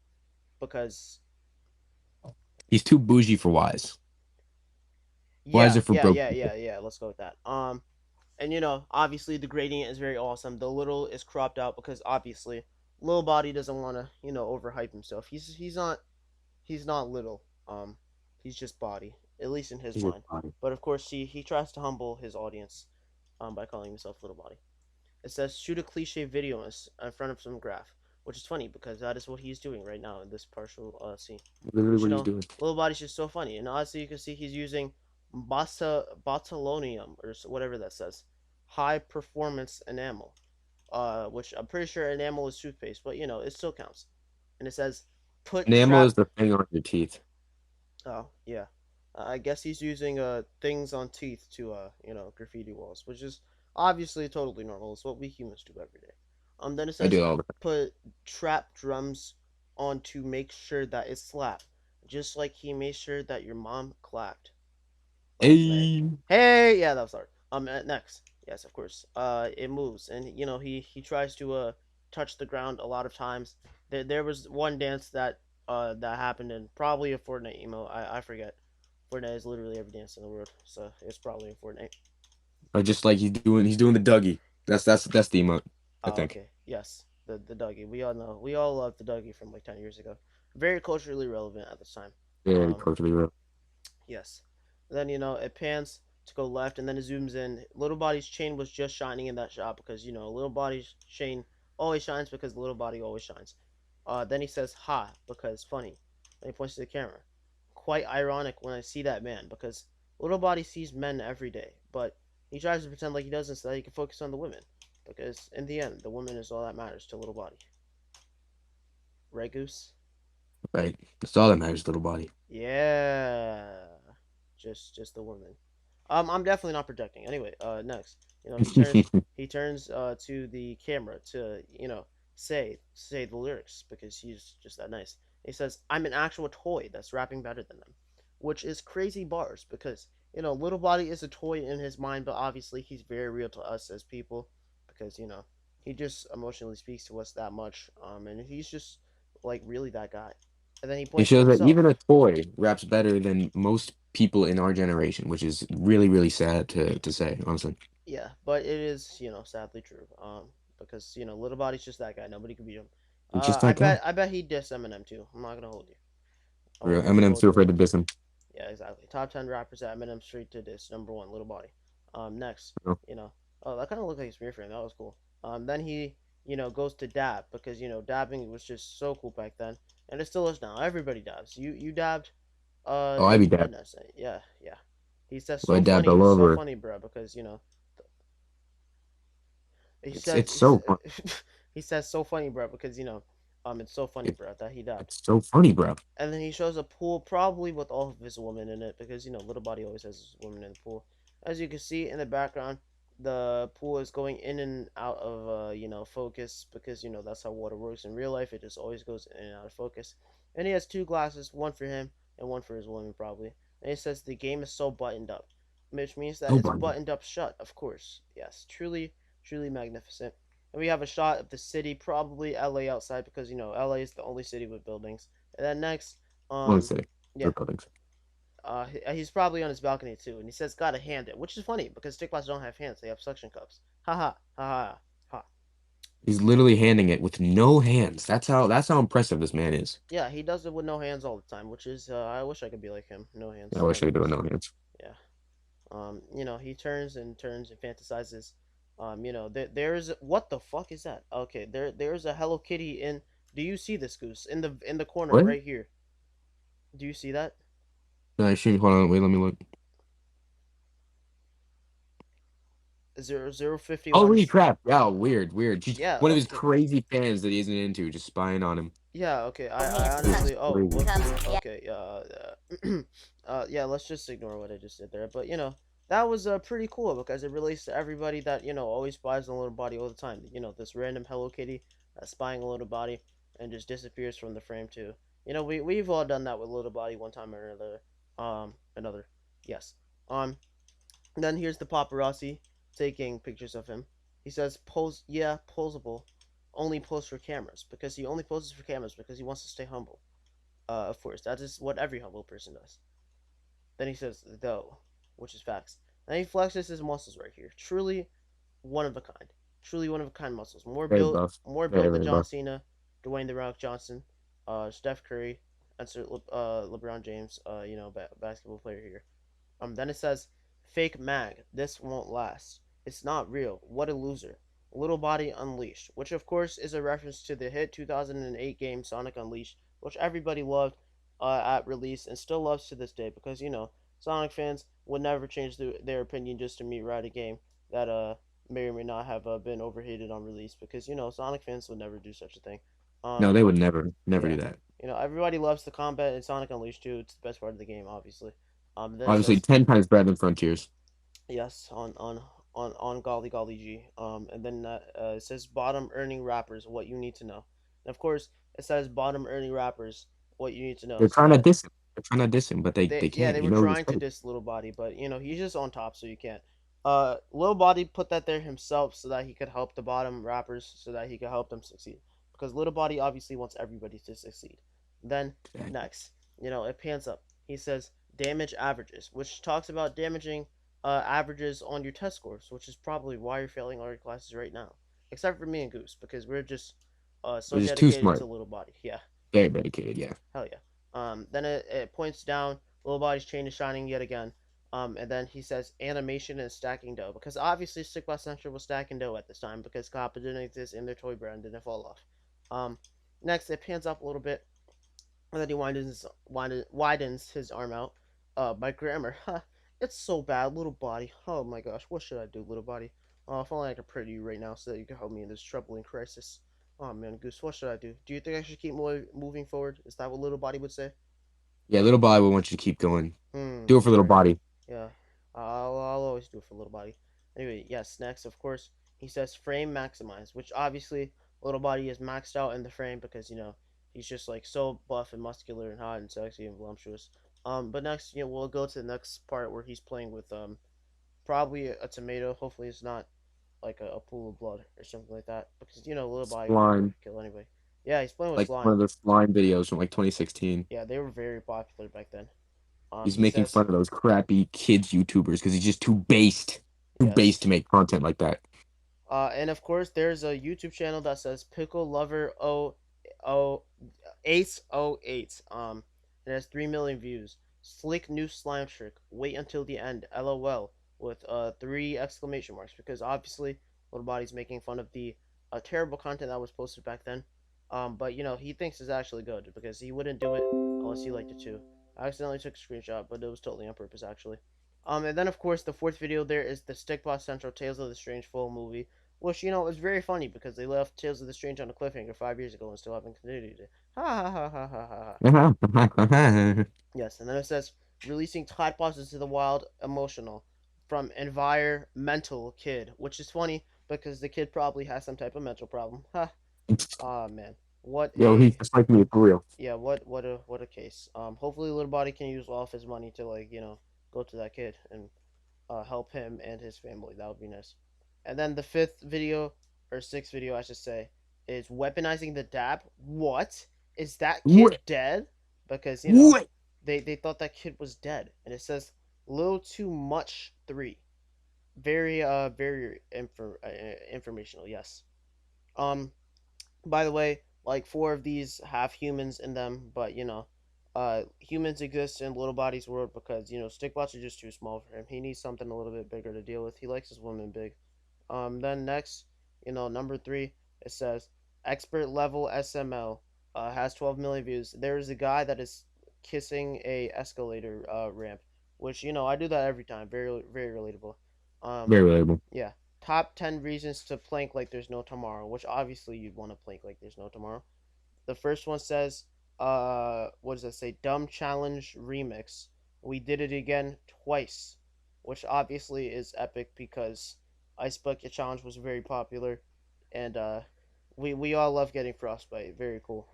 because He's too bougie for wise. yeah, Wiser for yeah, broke yeah, people. yeah, yeah. Let's go with that. And obviously the gradient is very awesome. The little is cropped out because obviously little body doesn't want to overhype himself. He's not little. He's just body, at least in his He's just mind. fine. But of course he tries to humble his audience by calling himself little body. It says shoot a cliche video in front of some graph, which is funny because that is what he's doing right now in this partial scene. Literally Which what he's doing. little body's just so funny, and honestly you can see he's using botulinum or whatever that says, high performance enamel, which I'm pretty sure enamel is toothpaste, but it still counts. And it says put Enamel trap. is the thing on your teeth. Oh yeah, I guess he's using things on teeth to graffiti walls, which is obviously totally normal. It's what we humans do every day. Then it I do says it all the time. put trap drums on to make sure that it slap, just like he made sure that your mom clapped. Oh man, Hey, hey, yeah, that was hard. Next, yes, of course. It moves, and he tries to touch the ground a lot of times. There was one dance that happened in probably a Fortnite emo. I forget. Fortnite is literally every dance in the world, so it's probably in Fortnite. or just like he's doing the Dougie. That's the emote, I Oh, think. okay, yes, the Dougie. We all love the Dougie from like 10 years ago. Very culturally relevant at this time. Very Um, culturally real. Yes. Then it pans to go left, and then it zooms in. Little Body's chain was just shining in that shot because Little Body's chain always shines because Little Body always shines. Then he says "ha" because funny. Then he points to the camera. Quite ironic when I see that man because Little Body sees men every day, but he tries to pretend like he doesn't so that he can focus on the women because in the end, the woman is all that matters to Little Body. Right, Goose? Right. That's all that matters, little body. Yeah, just the woman. I'm definitely not projecting. Anyway, next, he turns to the camera to say the lyrics because he's just that nice. He says, "I'm an actual toy that's rapping better than them," which is crazy bars because Little Body is a toy in his mind, but obviously he's very real to us as people because he just emotionally speaks to us that much. And he's just like really that guy. And then he It points to shows that even a himself. toy raps better than most people in our generation, which is really, really sad to say, honestly. Yeah, but it is, sadly true. Because Little Body's just that guy. Nobody can beat him. It's just I that guy. bet, I bet he diss Eminem too. I'm not gonna hold you. I For real. won't Eminem's hold too you afraid up. to diss him. Yeah, exactly. Top 10 rappers that Eminem straight to diss. Number one, Little Body. Next, You know? you know, oh that kind of looked like a smear frame. That was cool. Then he, goes to dab because dabbing was just so cool back then, and it still is now. Everybody dabs. You dabbed Oh, I in be that. Wednesday. Yeah, yeah. He says Well, I dabbed all so over. funny, bro, because he says It's so fun. he says so funny, bro, because it's so funny, It, bro, that he dabbed. it's so funny, bro. And then he shows a pool, probably with all of his women in it, because Little Body always has his women in the pool. As you can see in the background, the pool is going in and out of focus because that's how water works in real life. It just always goes in and out of focus. And he has two glasses, one for him and one for his woman, probably. And he says the game is so buttoned up, which means that So it's fun. buttoned up shut. Of course, yes, truly, truly magnificent. And we have a shot of the city, probably LA outside because LA is the only city with buildings. And then next, Only um, city. yeah, Buildings. he's probably on his balcony too, and he says gotta hand it, which is funny because stickbots don't have hands; they have suction cups. Ha ha ha ha ha. He's literally handing it with no hands. That's how impressive this man is. Yeah, he does it with no hands all the time, which is I wish I could be like him. No I hands, no wish I could do it legs. with no hands. Yeah. He turns and turns and fantasizes. There's what the fuck is that? Okay, there's a Hello Kitty in. Do you see this, Goose, in the corner What? right here? Do you see that? No, I should hold on. Wait, let me look. 0051. Holy crap! Yeah, weird, weird. Just Yeah, one of his okay. crazy fans that he isn't into, just spying on him. Yeah, okay. Put me in I some This touch is honestly. Oh, crazy. whoops. cups. Yeah. Okay. Yeah. Let's just ignore what I just did there. But that was pretty cool because it relates to everybody that always buys a little body all the time. This random Hello Kitty spying a little body and just disappears from the frame too. We've all done that with little body one time or another. Another. Yes. Then here's the paparazzi taking pictures of him. He says, "Pose, yeah, posable. Only pose for cameras because he only poses for cameras because he wants to stay humble. Of course, that is what every humble person does." Then he says, "Though," which is facts. Then he flexes his muscles right here. Truly one of a kind. Truly one of a kind muscles. Very buff. More Very, built than very John buff. Cena, Dwayne the Rock Johnson, Steph Curry, and LeBron James. Basketball player here. Then it says, "Fake mag. This won't last. It's not real. What a loser. Little Body Unleashed," which of course is a reference to the hit 2008 game Sonic Unleashed, which everybody loved at release and still loves to this day because Sonic fans would never change their opinion just to meet right a game that may or may not have been overhated on release because Sonic fans would never do such a thing. No, Um, they would never, never yeah, do that. everybody loves the combat in Sonic Unleashed too. It's the best part of the game, obviously. Then it Obviously, says 10 times better than Frontiers. yes, on Golly Golly G. And then it says bottom earning rappers, what you need to know. And of course, it says bottom earning rappers, what you need to know. They're So trying to that diss him. They're trying to diss him, but they they can't. You were know he's trying to fake. diss Little Body, but he's just on top, so you can't. Little Body put that there himself so that he could help the bottom rappers, so that he could help them succeed. Because Little Body obviously wants everybody to succeed. Then Exactly. next, it pans up. He says damage averages, which talks about damaging averages on your test scores, which is probably why you're failing all your classes right now. Except for me and Goose, because we're just so Which is too dedicated to smart. Little Body. Yeah, Very dedicated, yeah. hell yeah. Then it points down. Little Body's chain is shining yet again. And then he says animation and stacking dough because obviously Stickbot Central was stacking dough at this time because Kappa didn't exist and their toy brand didn't fall off. Um, Next it pans up a little bit and then he widens his arm out. My grammar, huh? It's so bad, Little Body. Oh my gosh, what should I do, Little Body? Oh, if only I could pray to you right now so that you can help me in this troubling crisis. Oh man, Goose, what should I do? Do you think I should keep moving forward? Is that what Little Body would say? Yeah, little body will want you to keep going. Do it for little Alright. body. Yeah. I'll always do it for Little Body. Anyway, yes, next, of course, he says frame maximize, which obviously Little Body is maxed out in the frame because, he's just like so buff and muscular and hot and sexy and voluptuous. But next, we'll go to the next part where he's playing with probably a tomato. Hopefully it's not like a pool of blood or something like that. Because Little Body would never Slime. kill anybody. Yeah, he's playing with Like one slime. of the slime videos from like 2016. Yeah, they were very popular back then. He's He making says fun of those crappy kids YouTubers because he's just too based. Too based yes. to make content like that. And of course, there's a YouTube channel that says Pickle Lover O Ace 08. It has 3 million views. Slick new slime trick. Wait until the end. LOL with three exclamation marks because obviously Little Body's making fun of the terrible content that was posted back then. But he thinks it's actually good because he wouldn't do it unless he liked it too. I accidentally took a screenshot, but it was totally on purpose actually. And then of course the fourth video there is the Stickbot Central Tales of the Strange full movie, which is very funny because they left Tales of the Strange on a cliffhanger 5 years ago and still haven't continued it. Ha ha ha ha ha ha ha. Yes, and then it says releasing Tide Pods into the wild, emotional, from environmental kid, which is funny because the kid probably has some type of mental problem. Ha. Ah man, what Yo, a he's just like me for real. yeah, what a case. Hopefully Little Body can use all of his money to like go to that kid and help him and his family. That would be nice. And then the fifth video, or sixth video, I should say, is weaponizing the dab. What? Is that kid What? dead? Because, What? they thought that kid was dead. And it says, little too much 3. Very, informational, yes. Um, by the way, like 4 of these have humans in them, but humans exist in Little Body's world because stickbots are just too small for him. He needs something a little bit bigger to deal with. He likes his women big. Then next, number 3, it says expert level SML has 12 million views. There is a guy that is kissing a escalator ramp, which I do that every time. Very very relatable. Um, Very relatable. yeah. top 10 reasons to plank like there's no tomorrow, which obviously you'd want to plank like there's no tomorrow. The first one says, what does it say? Dumb challenge remix. We did it again twice, which obviously is epic because Ice Bucket Challenge was very popular, and we all love getting frostbite. Very cool.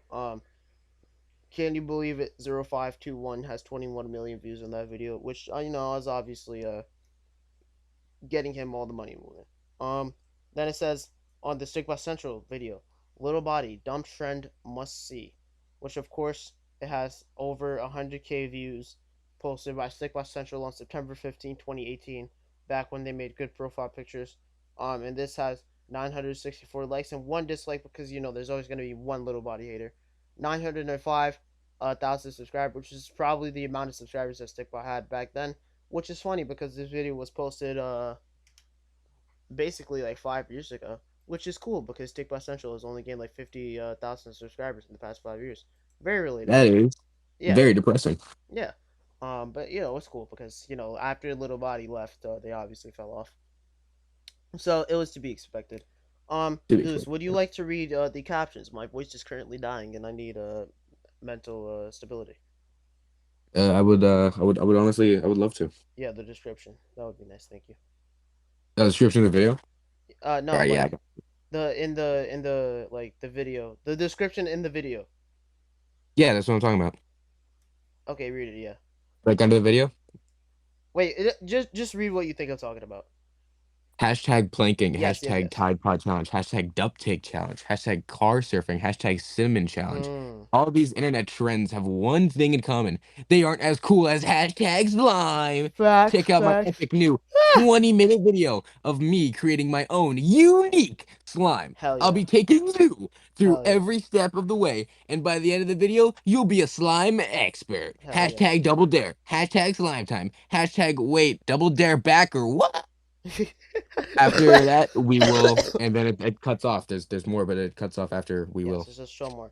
Can you believe it? 0521 has 21 million views on that video, which is obviously getting him all the money moving. Then it says on the Stick by Central video, Little Body, dumb trend must see, which of course it has over 100K views, posted by Stick by Central on September 15, 2018, back when they made good profile pictures. And this has 964 likes and one dislike because there's always gonna be one Little Body hater. 905,000 subscribers, which is probably the amount of subscribers that Stick by had back then, which is funny because this video was posted basically like 5 years ago, which is cool because Tick by Central has only gained like 50,000 subscribers in the past 5 years. Very That relatable. is Yeah, very depressing. yeah. But it's cool because after Little Body left, they obviously fell off. So it was to be expected. To be Goose, fair. would you like to read the captions? My voice is currently dying, and I need mental stability. I would honestly, I would love to. Yeah, the description. That would be nice. Thank you. Description of the video. No, All right, yeah, like the like the video, the description in the video. yeah, that's what I'm talking about. Okay, read it. Yeah. Like under the video. Wait, just read what you think I'm talking about. Hashtag planking, Yes, yes, hashtag yes. Tide Pod Challenge, hashtag duct tape challenge, hashtag car surfing, hashtag cinnamon challenge. Hmm. All these internet trends have one thing in common. They aren't as cool as hashtag slime. Facts, Check out my facts. epic new Ah! 20-minute video of me creating my own unique slime. Hell I'll yeah. be taking you through Hell yeah. every step of the way, and by the end of the video, you'll be a slime expert. Hell yeah. Hashtag double dare, hashtag slime time, hashtag wait, double dare back or what? After that, we will, and then it cuts off. There's more, but it cuts off after we Yes, will. there's just show more.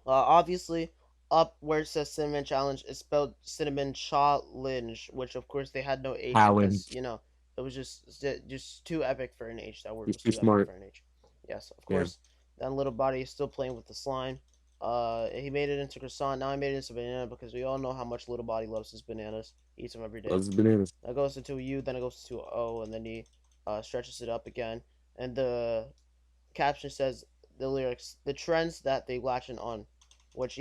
Obviously, up where it says cinnamon challenge is spelled cinnamon challenge, which of course they had no H because Challenge. it was just too epic for an H. That word He's was too too epic smart. for an H. Yes, of Yeah, course. Then little body is still playing with the slime. He made it into croissant. Now he made it into banana because we all know how much little body loves his bananas. He eats them every day. loves his bananas. That goes into a U, then it goes into a O, and then he stretches it up again. And the caption says the lyrics, the trends that they latching on, which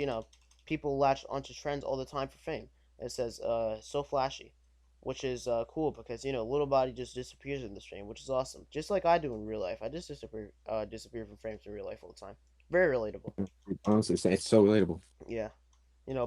people latch onto trends all the time for fame. It says so flashy, which is cool because little body just disappears in the stream, which is awesome. Just like I do in real life, I just disappear from frames in real life all the time. Very relatable. Honestly, it's so relatable. Yeah.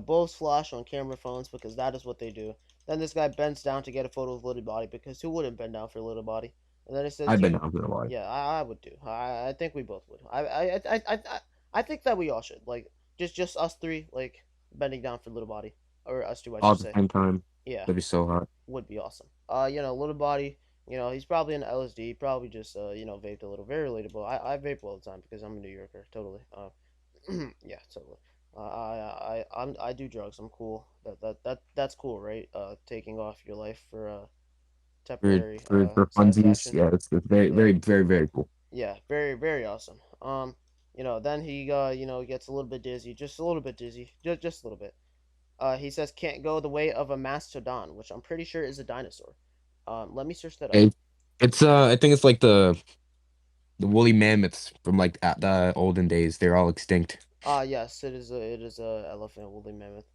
Bulls flash on camera phones because that is what they do. Then this guy bends down to get a photo of little body because who wouldn't bend down for little body? And then it says I've been you. down for a while. Yeah, I would do. I think we both would. I think that we all should like just us three like bending down for little body or us two I All should at the say. same time. Yeah, That'd be so hot. would be awesome. Little body. He's probably in LSD. Probably just vaped a little. Very relatable. I vape all the time because I'm a New Yorker. Totally. Yeah, totally. I do drugs. I'm cool. That's cool, right? Taking off your life for For temporary for funsies, satisfaction. yeah, it's very Yeah, very very very cool. yeah, very very awesome. Then he gets a little bit dizzy, just a little bit dizzy, just a little bit. He says can't go the way of a mastodon, which I'm pretty sure is a dinosaur. Let me search that up. It, it's I think it's like the woolly mammoths from like the olden days. They're all extinct. Yes, it is a elephant woolly mammoth.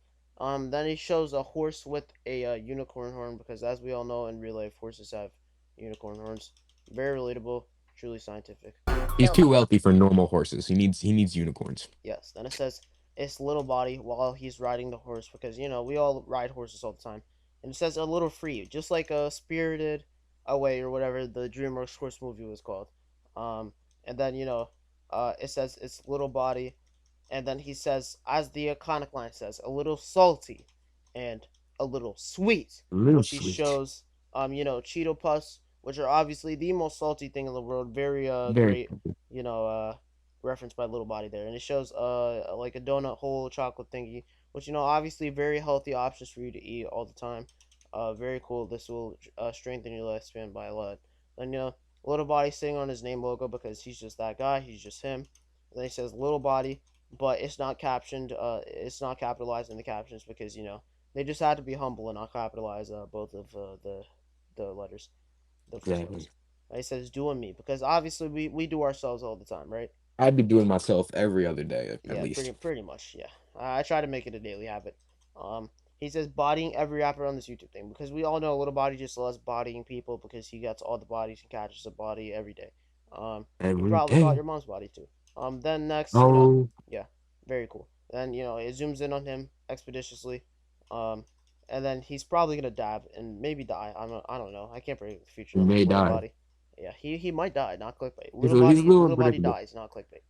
Then he shows a horse with a unicorn horn because, as we all know, in real life, horses have unicorn horns. Very relatable, truly scientific. He's too wealthy for normal horses. He needs unicorns. Yes. Then it says it's little body while he's riding the horse because we all ride horses all the time, and it says a little free, just like a Spirited Away or whatever the DreamWorks horse movie was called. Um, and then it says it's little body and then he says, as the iconic line says, a little salty and a little sweet, A little which he sweet. shows, Cheeto Puffs, which are obviously the most salty thing in the world. Very Very. great, you know, referenced by Little Body there, and it shows like a donut hole chocolate thingy, which obviously very healthy options for you to eat all the time. Very cool. This will strengthen your lifespan by a lot. And Little Body sitting on his name logo because he's just that guy. He's just him. And then he says Little Body, but it's not captioned. It's not capitalized in the captions because they just had to be humble and not capitalize both of the letters, the first Exactly. letters. And he says doing me because obviously we do ourselves all the time, right? I'd be doing myself every other day at Yeah, pretty least. pretty much. Yeah, I try to make it a daily habit. Um, he says bodying every rapper on this YouTube thing because we all know Little Body just loves bodying people because he gets all the bodies and catches a body every day. You Every probably caught day. your mom's body too. Then next, Oh, yeah, very cool. Then it zooms in on him expeditiously. Um, and then he's probably gonna dab and maybe die. I don't know. I can't predict the future he of may Little die. Body. Yeah, he might die. Not clickbait. He's a little Little Body unpredictable. dies. Not clickbait.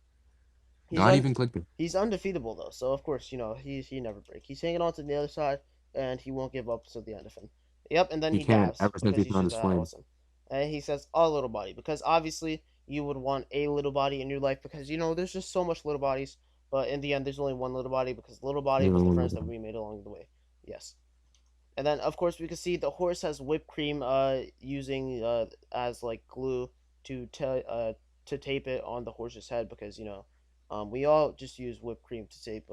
He's Not un even clickbait. he's undefeatable though, so of course he never break. He's hanging on to the other side, and he won't give up to the end of him. Yep, and then He he can't dabs ever since because he he's found just his that flame. awesome. And he says, "Oh, little body," because obviously you would want a little body in your life because there's just so much little bodies, but in the end there's only one little body because little body was the friends that we made along the way. Yes. And then of course we can see the horse has whipped cream using as like glue to to tape it on the horse's head because we all just use whipped cream to tape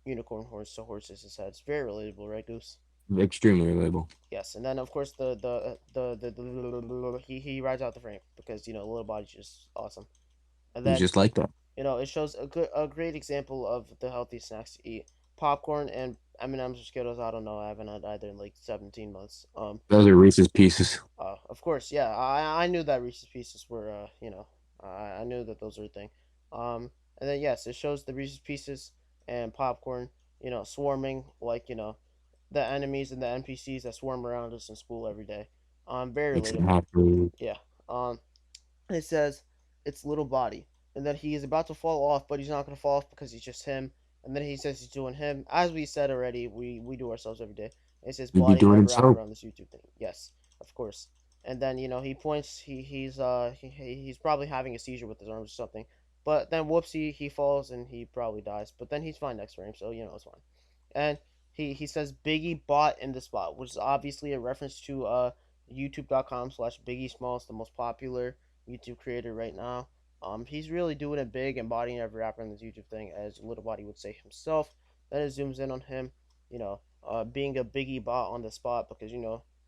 unicorn horse to horses' heads. Very relatable, right, Goose? Extremely relatable. Yes, and then of course he rides out the frame because little body's just awesome. And He's then just like that. it shows a great example of the healthy snacks to eat. Popcorn and M&M's or Skittles. I don't know. I haven't had either in like 17 months. Those are Reese's Pieces. Of course, yeah. I knew that Reese's Pieces were I knew that those were a thing. And then yes, it shows the Reese's Pieces and popcorn. Swarming like the enemies and the NPCs that swarm around us in school every day. Very relatable. Exactly. Yeah. It says it's little body, and then he is about to fall off, but he's not gonna fall off because he's just him. And then he says he's doing him. As we said already, we do ourselves every day. It says He'd be bodying doing every rapper himself. on this YouTube thing. Yes, of course. And then he points. He's probably having a seizure with his arms or something. But then whoopsie, he falls and he probably dies. But then he's fine next frame, so it's fine. And he says Biggie bought in the spot, which is obviously a reference to youtube.com/Biggie Smalls, the most popular YouTube creator right now. He's really doing it big, embodying every rapper in this YouTube thing, as Little Body would say himself. Then it zooms in on him, being a Biggie bot on the spot because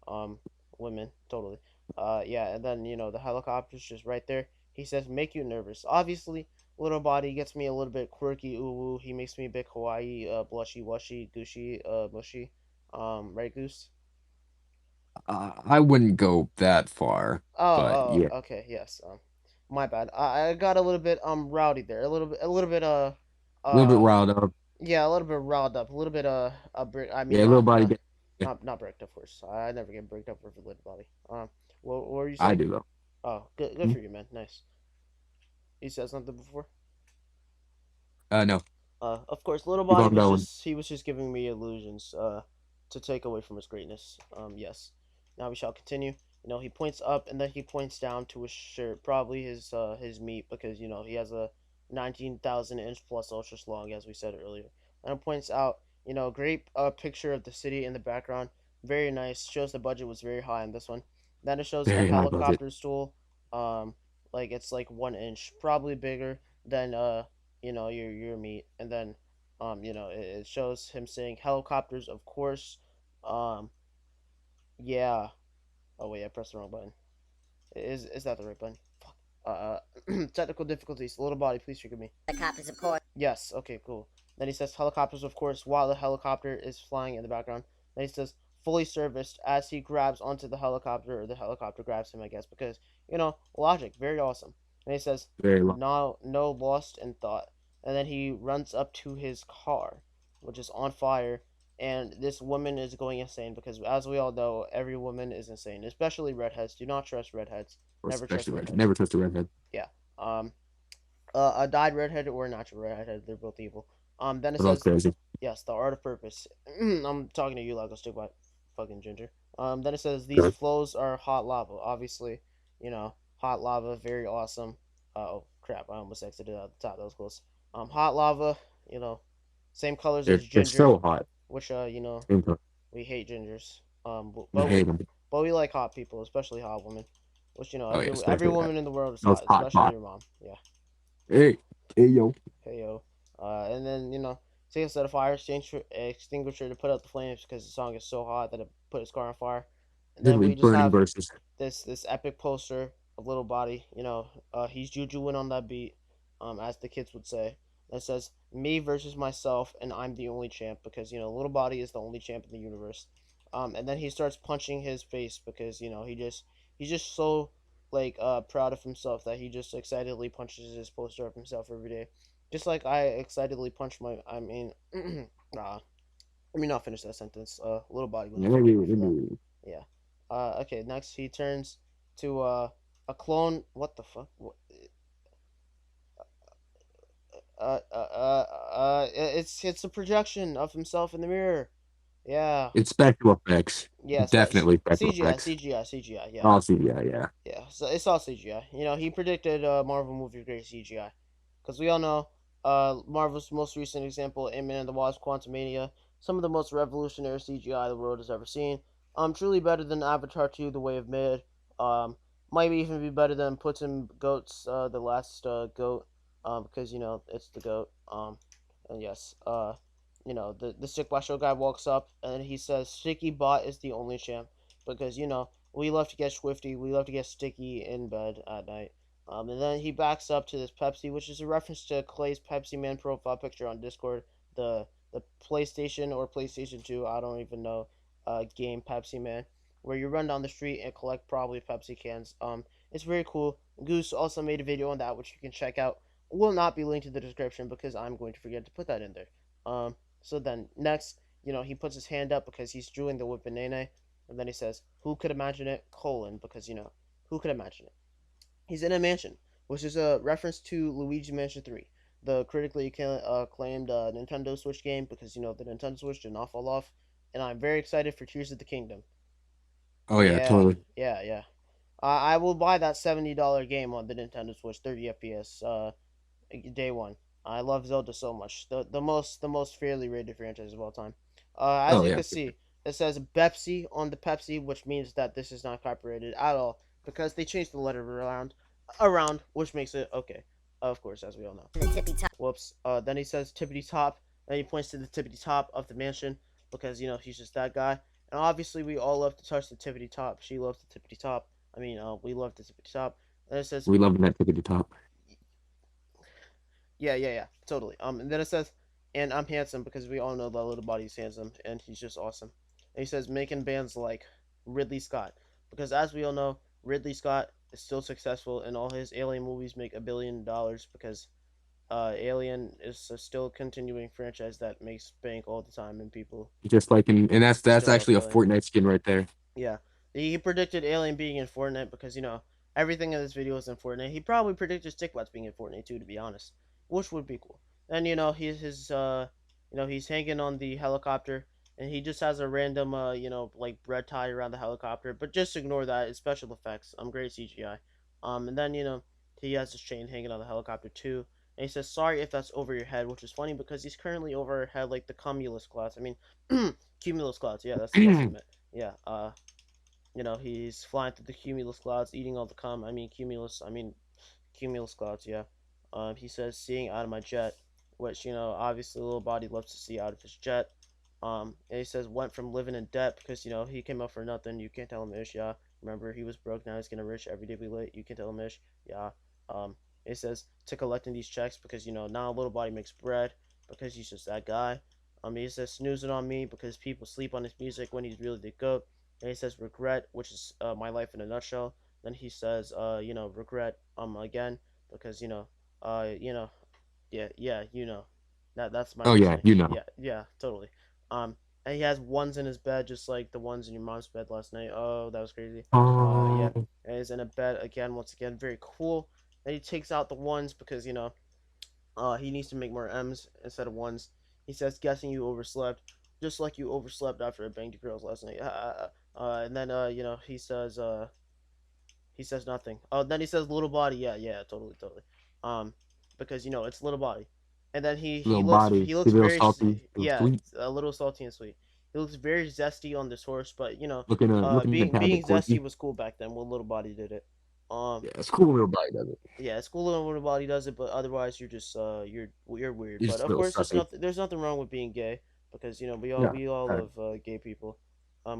um, women totally. Yeah, and then the helicopter's just right there. He says, "Make you nervous." Obviously, Little Body gets me a little bit quirky. Ooh, ooh. He makes me a bit kawaii, blushy, washy, gushy, mushy. Right, Goose? I wouldn't go that far, Oh, but yeah, okay, yes. My bad. I got a little bit rowdy there. A little bit a little bit uh, riled up. yeah, a little bit riled up. A little bit brick. I mean, Yeah, little body. not bricked, of course. I never get bricked up for little body. What were you I saying? do though. Oh, good Hmm? for you, man. Nice. You said something before. No, Of course, little keep body on was going. just giving me illusions to take away from his greatness. Yes. Now we shall continue. He points up and then he points down to his shirt, probably his meat because he has a 19,000 inch plus ultra slong as we said earlier. And it points out, great picture of the city in the background, very nice. Shows the budget was very high in this one. Then it shows a Very high budget. helicopter stool, like it's like 1 inch, probably bigger than your meat. And then it shows him saying helicopters, of course. um yeah. Oh wait, I pressed the wrong button. Is that the right button? Fuck. Technical difficulties. Little body, please forgive me. Helicopters, of course. Yes, okay, cool. Then he says helicopters, of course, while the helicopter is flying in the background. Then he says fully serviced as he grabs onto the helicopter, or the helicopter grabs him, I guess, because logic, very awesome. And he says Very long. no lost in thought. And then he runs up to his car, which is on fire, and this woman is going insane because, as we all know, every woman is insane, especially redheads. Do not trust redheads. Or Never trust especially red. redheads. Never trust a redhead. Yeah. Um, a dyed redhead or a natural redhead. They're both evil. Then it They're all says, crazy. yes, the art of purpose. I'm talking to you like a stick by fucking ginger. Then it says these Good. flows are hot lava. Obviously, hot lava, very awesome. Oh crap! I almost exited out the top. That was close. Hot lava. You know, same colors as They're ginger, so hot. which Same time. we hate gingers. We hate them. But we like hot people, especially hot women. which you know Oh yeah, every especially that. woman in the world is Those hot, hot especially bot. your mom. Yeah. Hey, hey yo. Hey yo. And then take a set of fire extinguisher to put out the flames because the song is so hot that it put his car on fire. And then Literally we just burning have verses. this epic poster of Little Body. He's jujuing on that beat, as the kids would say. That says me versus myself, and I'm the only champ because Little Body is the only champ in the universe. And then he starts punching his face because he's just so like proud of himself that he just excitedly punches his poster of himself every day, just like I excitedly punch my. I mean, let me not finish that sentence. Little Body would Yeah, never forgive me for that. maybe. Yeah. Okay. Next, he turns to a clone. What the fuck? It's a projection of himself in the mirror. Yeah. It's special effects. Yeah. Definitely special CGI. effects. CGI. CGI. Yeah. Oh, see, yeah, yeah. Yeah. So it's all CGI. He predicted Marvel movie grade CGI, because we all know Marvel's most recent example, Ant-Man and the Wasp: Quantumania, some of the most revolutionary CGI the world has ever seen. Truly better than Avatar 2: The Way of Mid. Um, might even be better than Puss in Goats, the last goat, because it's the goat. And yes, the Sick by Show guy walks up and he says Sticky Bot is the only champ because we love to get swifty, we love to get sticky in bed at night. And then he backs up to this Pepsi, which is a reference to Clay's Pepsi Man profile picture on Discord, the PlayStation or PlayStation 2, I don't even know, game Pepsi Man, where you run down the street and collect probably Pepsi cans. It's very cool. Goose also made a video on that, which you can check out. Will not be linked in the description because I'm going to forget to put that in there. So then next, he puts his hand up because he's doing the whip and nene, and then he says, "Who could imagine it?" Colon, because who could imagine it? He's in a mansion, which is a reference to Luigi Mansion 3, the critically acclaimed Nintendo Switch game, because the Nintendo Switch did not fall off, and I'm very excited for Tears of the Kingdom. Oh yeah, Yeah, totally. yeah, yeah. I will buy that $70 game on the Nintendo Switch, 30 FPS. Day one. I love Zelda so much. The most fairly rated franchise of all time. As Oh you yeah. can see, it says Pepsi on the Pepsi, which means that this is not copyrighted at all because they changed the letter around, which makes it okay. Of course, as we all know. The tippy top. Whoops. Then he says tippity top. Then he points to the tippity top of the mansion because he's just that guy. And obviously, we all love to touch the tippity top. She loves the tippity top. I mean, we love the tippity top. And it says We love that tickety top. yeah, yeah, yeah, totally. And then it says, and I'm handsome because we all know that Little Body's handsome and he's just awesome. And he says making bands like Ridley Scott because as we all know, Ridley Scott is still successful and all his Alien movies make $1 billion because Alien is a still continuing franchise that makes bank all the time and people Just like and that's still love actually a Alien. Fortnite skin right there. Yeah, he predicted Alien being in Fortnite because everything in this video is in Fortnite. He probably predicted Stickbots being in Fortnite too, to be honest, which would be cool. And he's hanging on the helicopter, and he just has a random like bread tie around the helicopter. But just ignore that. It's special effects. Great CGI. And then he has this chain hanging on the helicopter too. And he says, "Sorry if that's over your head," which is funny because he's currently over our head like the cumulus clouds. I mean, cumulus clouds. Yeah, that's what I meant. Yeah. He's flying through the cumulus clouds, eating all the cum. Cumulus clouds. Yeah. He says, "Seeing out of my jet," which obviously, Little Body loves to see out of his jet. And he says, "Went from living in debt because he came up for nothing. You can't tell him ish. Yeah. Remember, he was broke. Now he's getting rich. Every day we late. You can't tell him ish. Yeah. It says to collecting these checks because now Little Body makes bread because he's just that guy. He says snoozing on me because people sleep on his music when he's really the goat. And he says regret, which is my life in a nutshell. Then he says, regret again because you know, yeah, yeah, that's my Oh yeah, reasoning. you know. Yeah, yeah, totally. And he has ones in his bed just like the ones in your mom's bed last night. Oh, that was crazy. Yeah, Oh, and he's in a bed again, once again, very cool. Then he takes out the ones because he needs to make more M's instead of ones. He says, "Guessing you overslept, just like you overslept after I banged your girls last night." And then he says nothing. Oh, then he says little body. Yeah, yeah, totally, totally. Um, because it's little body. And then he little looks body, he a looks little very salty, a little yeah, sweet, a little salty and sweet. He looks very zesty on this horse, but looking being a tad bit zesty quirky. was cool back then when little body did it. Um, Yeah, it's cool. Little body does it. yeah, it's cool when the body does it, but otherwise you're weird. You're But just a of little course, sussy. there's nothing wrong with being gay because Yeah. we all Uh, love gay people.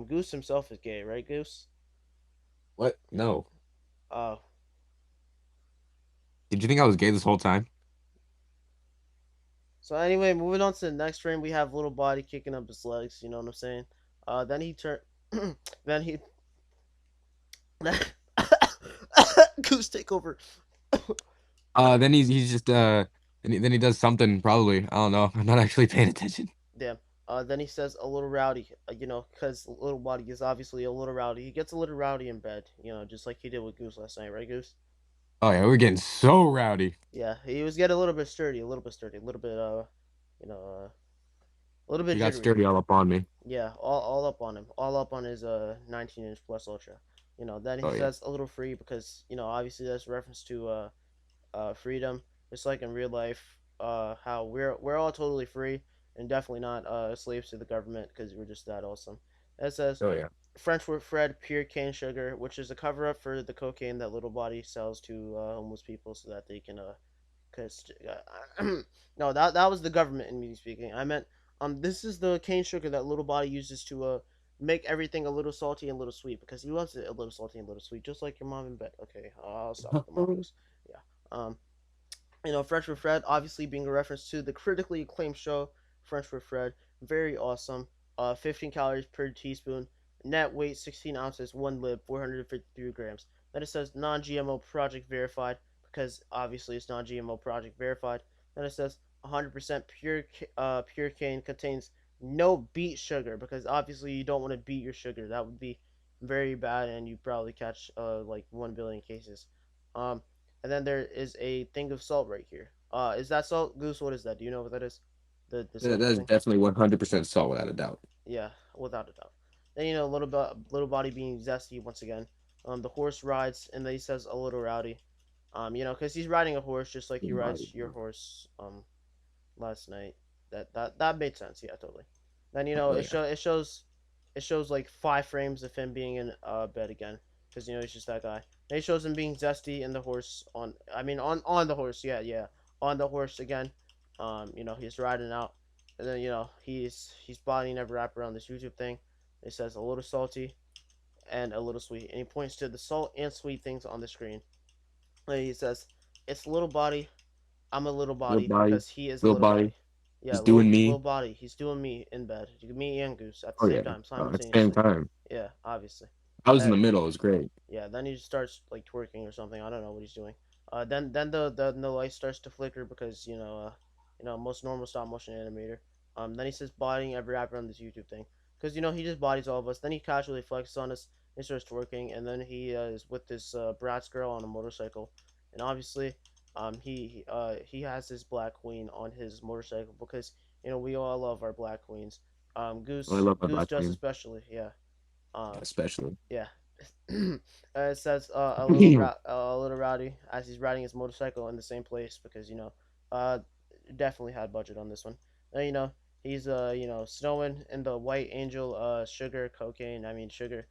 Goose himself is gay, right, Goose? what? No. Uh, Did you think I was gay this whole time? so anyway, moving on to the next frame, we have little body kicking up his legs. You know what I'm saying? Then he turned, then he, Goose take over. Then he's just then he does something probably. I don't know. I'm not actually paying attention. Damn. Then he says a little rowdy, because little body is obviously a little rowdy. He gets a little rowdy in bed, just like he did with Goose last night, right, Goose? Oh yeah, we're getting so rowdy. Yeah, he was getting a little bit sturdy, a little bit, you know, a little bit You got jittery. sturdy all up on me. Yeah, all up on him, all up on his 19-inch plus ultra. Then he Oh yeah. says a little free because obviously that's a reference to freedom, just like in real life, how we're all totally free and definitely not slaves to the government because we're just that awesome. It says Oh yeah. French word Fred pure cane sugar, which is a cover up for the cocaine that Little Body sells to homeless people so that they can cause no, that was the government in me speaking. I meant this is the cane sugar that Little Body uses to make everything a little salty and a little sweet because he loves it a little salty and a little sweet, just like your mom in bed. Okay, I'll stop with the mom jokes. Yeah. French with Fred, obviously being a reference to the critically acclaimed show French with Fred. Very awesome. 15 calories per teaspoon. Net weight 16 ounces, one lib, 453 grams. Then it says non-GMO project verified because obviously it's non-GMO project verified. Then it says 100% pure cane contains no beet sugar because obviously you don't want to beat your sugar. That would be very bad and you probably catch like 1 billion cases. Um, and then there is a thing of salt right here. Is that salt, Goose? What is that? Do you know what that is? The silver That's thing. definitely 100% salt without a doubt. Yeah, without a doubt. Then little body being zesty once again. The horse rides, and then he says a little rowdy. Because he's riding a horse just like he Little body. rides your horse. Last night. That made sense. Yeah, totally. Then Oh yeah. it shows like 5 frames of him being in bed again because he's just that guy. Then he shows him being zesty in the horse on the horse. Yeah, yeah, on the horse again. He's riding out, and then he's bodying every rap around this YouTube thing. It says a little salty and a little sweet, and he points to the salt and sweet things on the screen. And he says it's a little body. I'm a little Little body body. because he is a Little little body. body. Yeah, He's doing little me. body. He's doing me in bed. Me and Goose at the Oh same yeah. time, At the same simultaneously. time. Yeah, obviously. I was in Uh, the middle. It was great. yeah. Then he starts like twerking or something. I don't know what he's doing. Then the light starts to flicker because most normal stop motion animator. Then he says bodying every rapper on this YouTube thing because he just bodies all of us. Then he casually flexes on us. He starts twerking, and then he is with this Bratz girl on a motorcycle, and obviously, he has his black queen on his motorcycle because we all love our black queens. Oh, I love my Goose black does queen, especially, yeah. especially. Yeah. It says a little rowdy as he's riding his motorcycle in the same place because uh, definitely had budget on this one. And, he's snowing in the White Angel sugar cocaine. I mean sugar,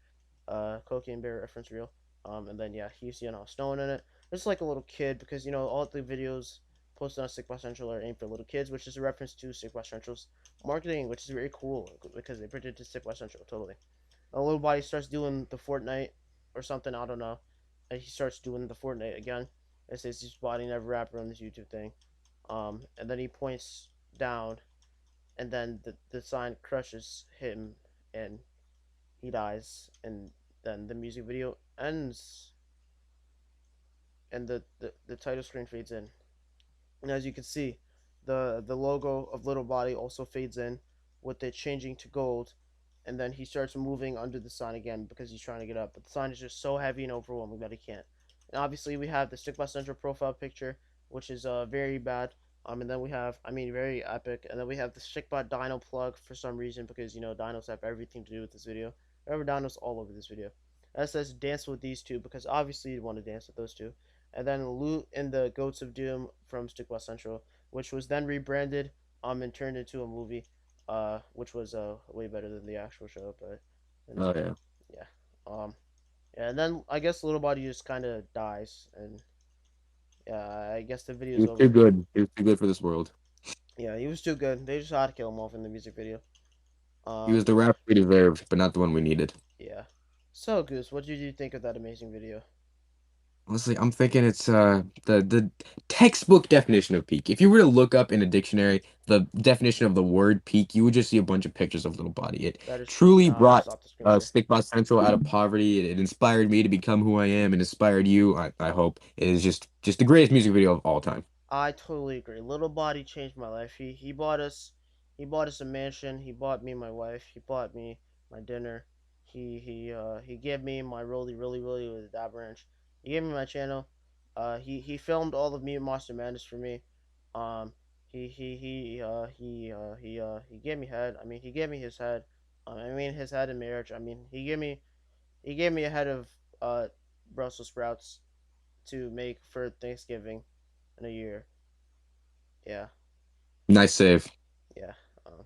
cocaine bear reference reel. And then yeah, he's snowing in it just like a little kid because all the videos posted on Sick West Central are aimed for little kids, which is a reference to Sick West Central's marketing, which is very cool because they predicted Sick West Central totally. A little body starts doing the Fortnite or something, I don't know. And he starts doing the Fortnite again. It says he's bodying every rapper on this YouTube thing. And then he points down, and then the sign crushes him, and he dies. And then the music video ends, and the title screen fades in. And as you can see, the logo of Little Body also fades in, with it changing to gold, and then he starts moving under the sign again because he's trying to get up. But the sign is just so heavy and overwhelming that he can't. And obviously we have the Stick by Central profile picture, which is very bad. And then we have, very epic. And then we have the Stickbot Dino plug for some reason because dinos have everything to do with this video. There are dinos all over this video. And it says dance with these two because obviously you want to dance with those two. And then Loot in the Goats of Doom from Stick West Central, which was then rebranded and turned into a movie, which was way better than the actual show. But Oh yeah. yeah, um, Yeah, and then I guess little body just kind of dies, and yeah, I guess the He video's was too over. good. He was too good for this world. Yeah, he was too good. They just had to kill him off in the music video. He was Um, the rapper we deserved, but not the one we needed. yeah. So Goose, what did you think of that amazing video? Honestly, I'm thinking it's the textbook definition of peak. If you were to look up in a dictionary the definition of the word peak, you would just see a bunch of pictures of little body. It That is true. truly Nah, brought stop the screen share. Stickbot Central out of poverty. It inspired me to become who I am and inspired you. I hope it is just the greatest music video of all time. I totally agree. Little Body changed my life. He bought us a mansion. He bought me my wife. He bought me my dinner. He gave me my really with a dab ranch. He gave me my channel. He filmed all of Mute Monster Madness for me. Um he gave me head. I mean he gave me his head. I mean his head in marriage. I mean he gave me a head of Brussels sprouts to make for Thanksgiving in a year. Yeah, Nice save. yeah. Um,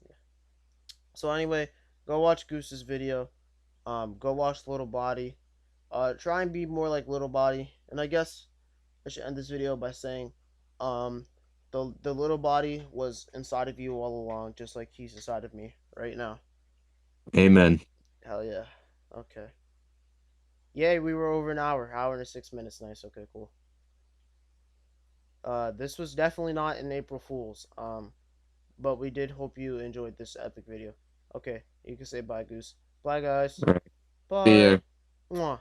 yeah. So anyway, go watch Goose's video. Go watch Little Body. Try and be more like Little Body. And I guess I should end this video by saying, um, the little body was inside of you all along, just like he's inside of me right now. Amen. Hell yeah. Okay. Yay, we were over an hour and 6 minutes. Nice. Okay, cool. This was definitely not an April Fool's. But we did hope you enjoyed this epic video. Okay, you can say bye, Goose. Bye, guys. All right. See Bye. ya. Mwah.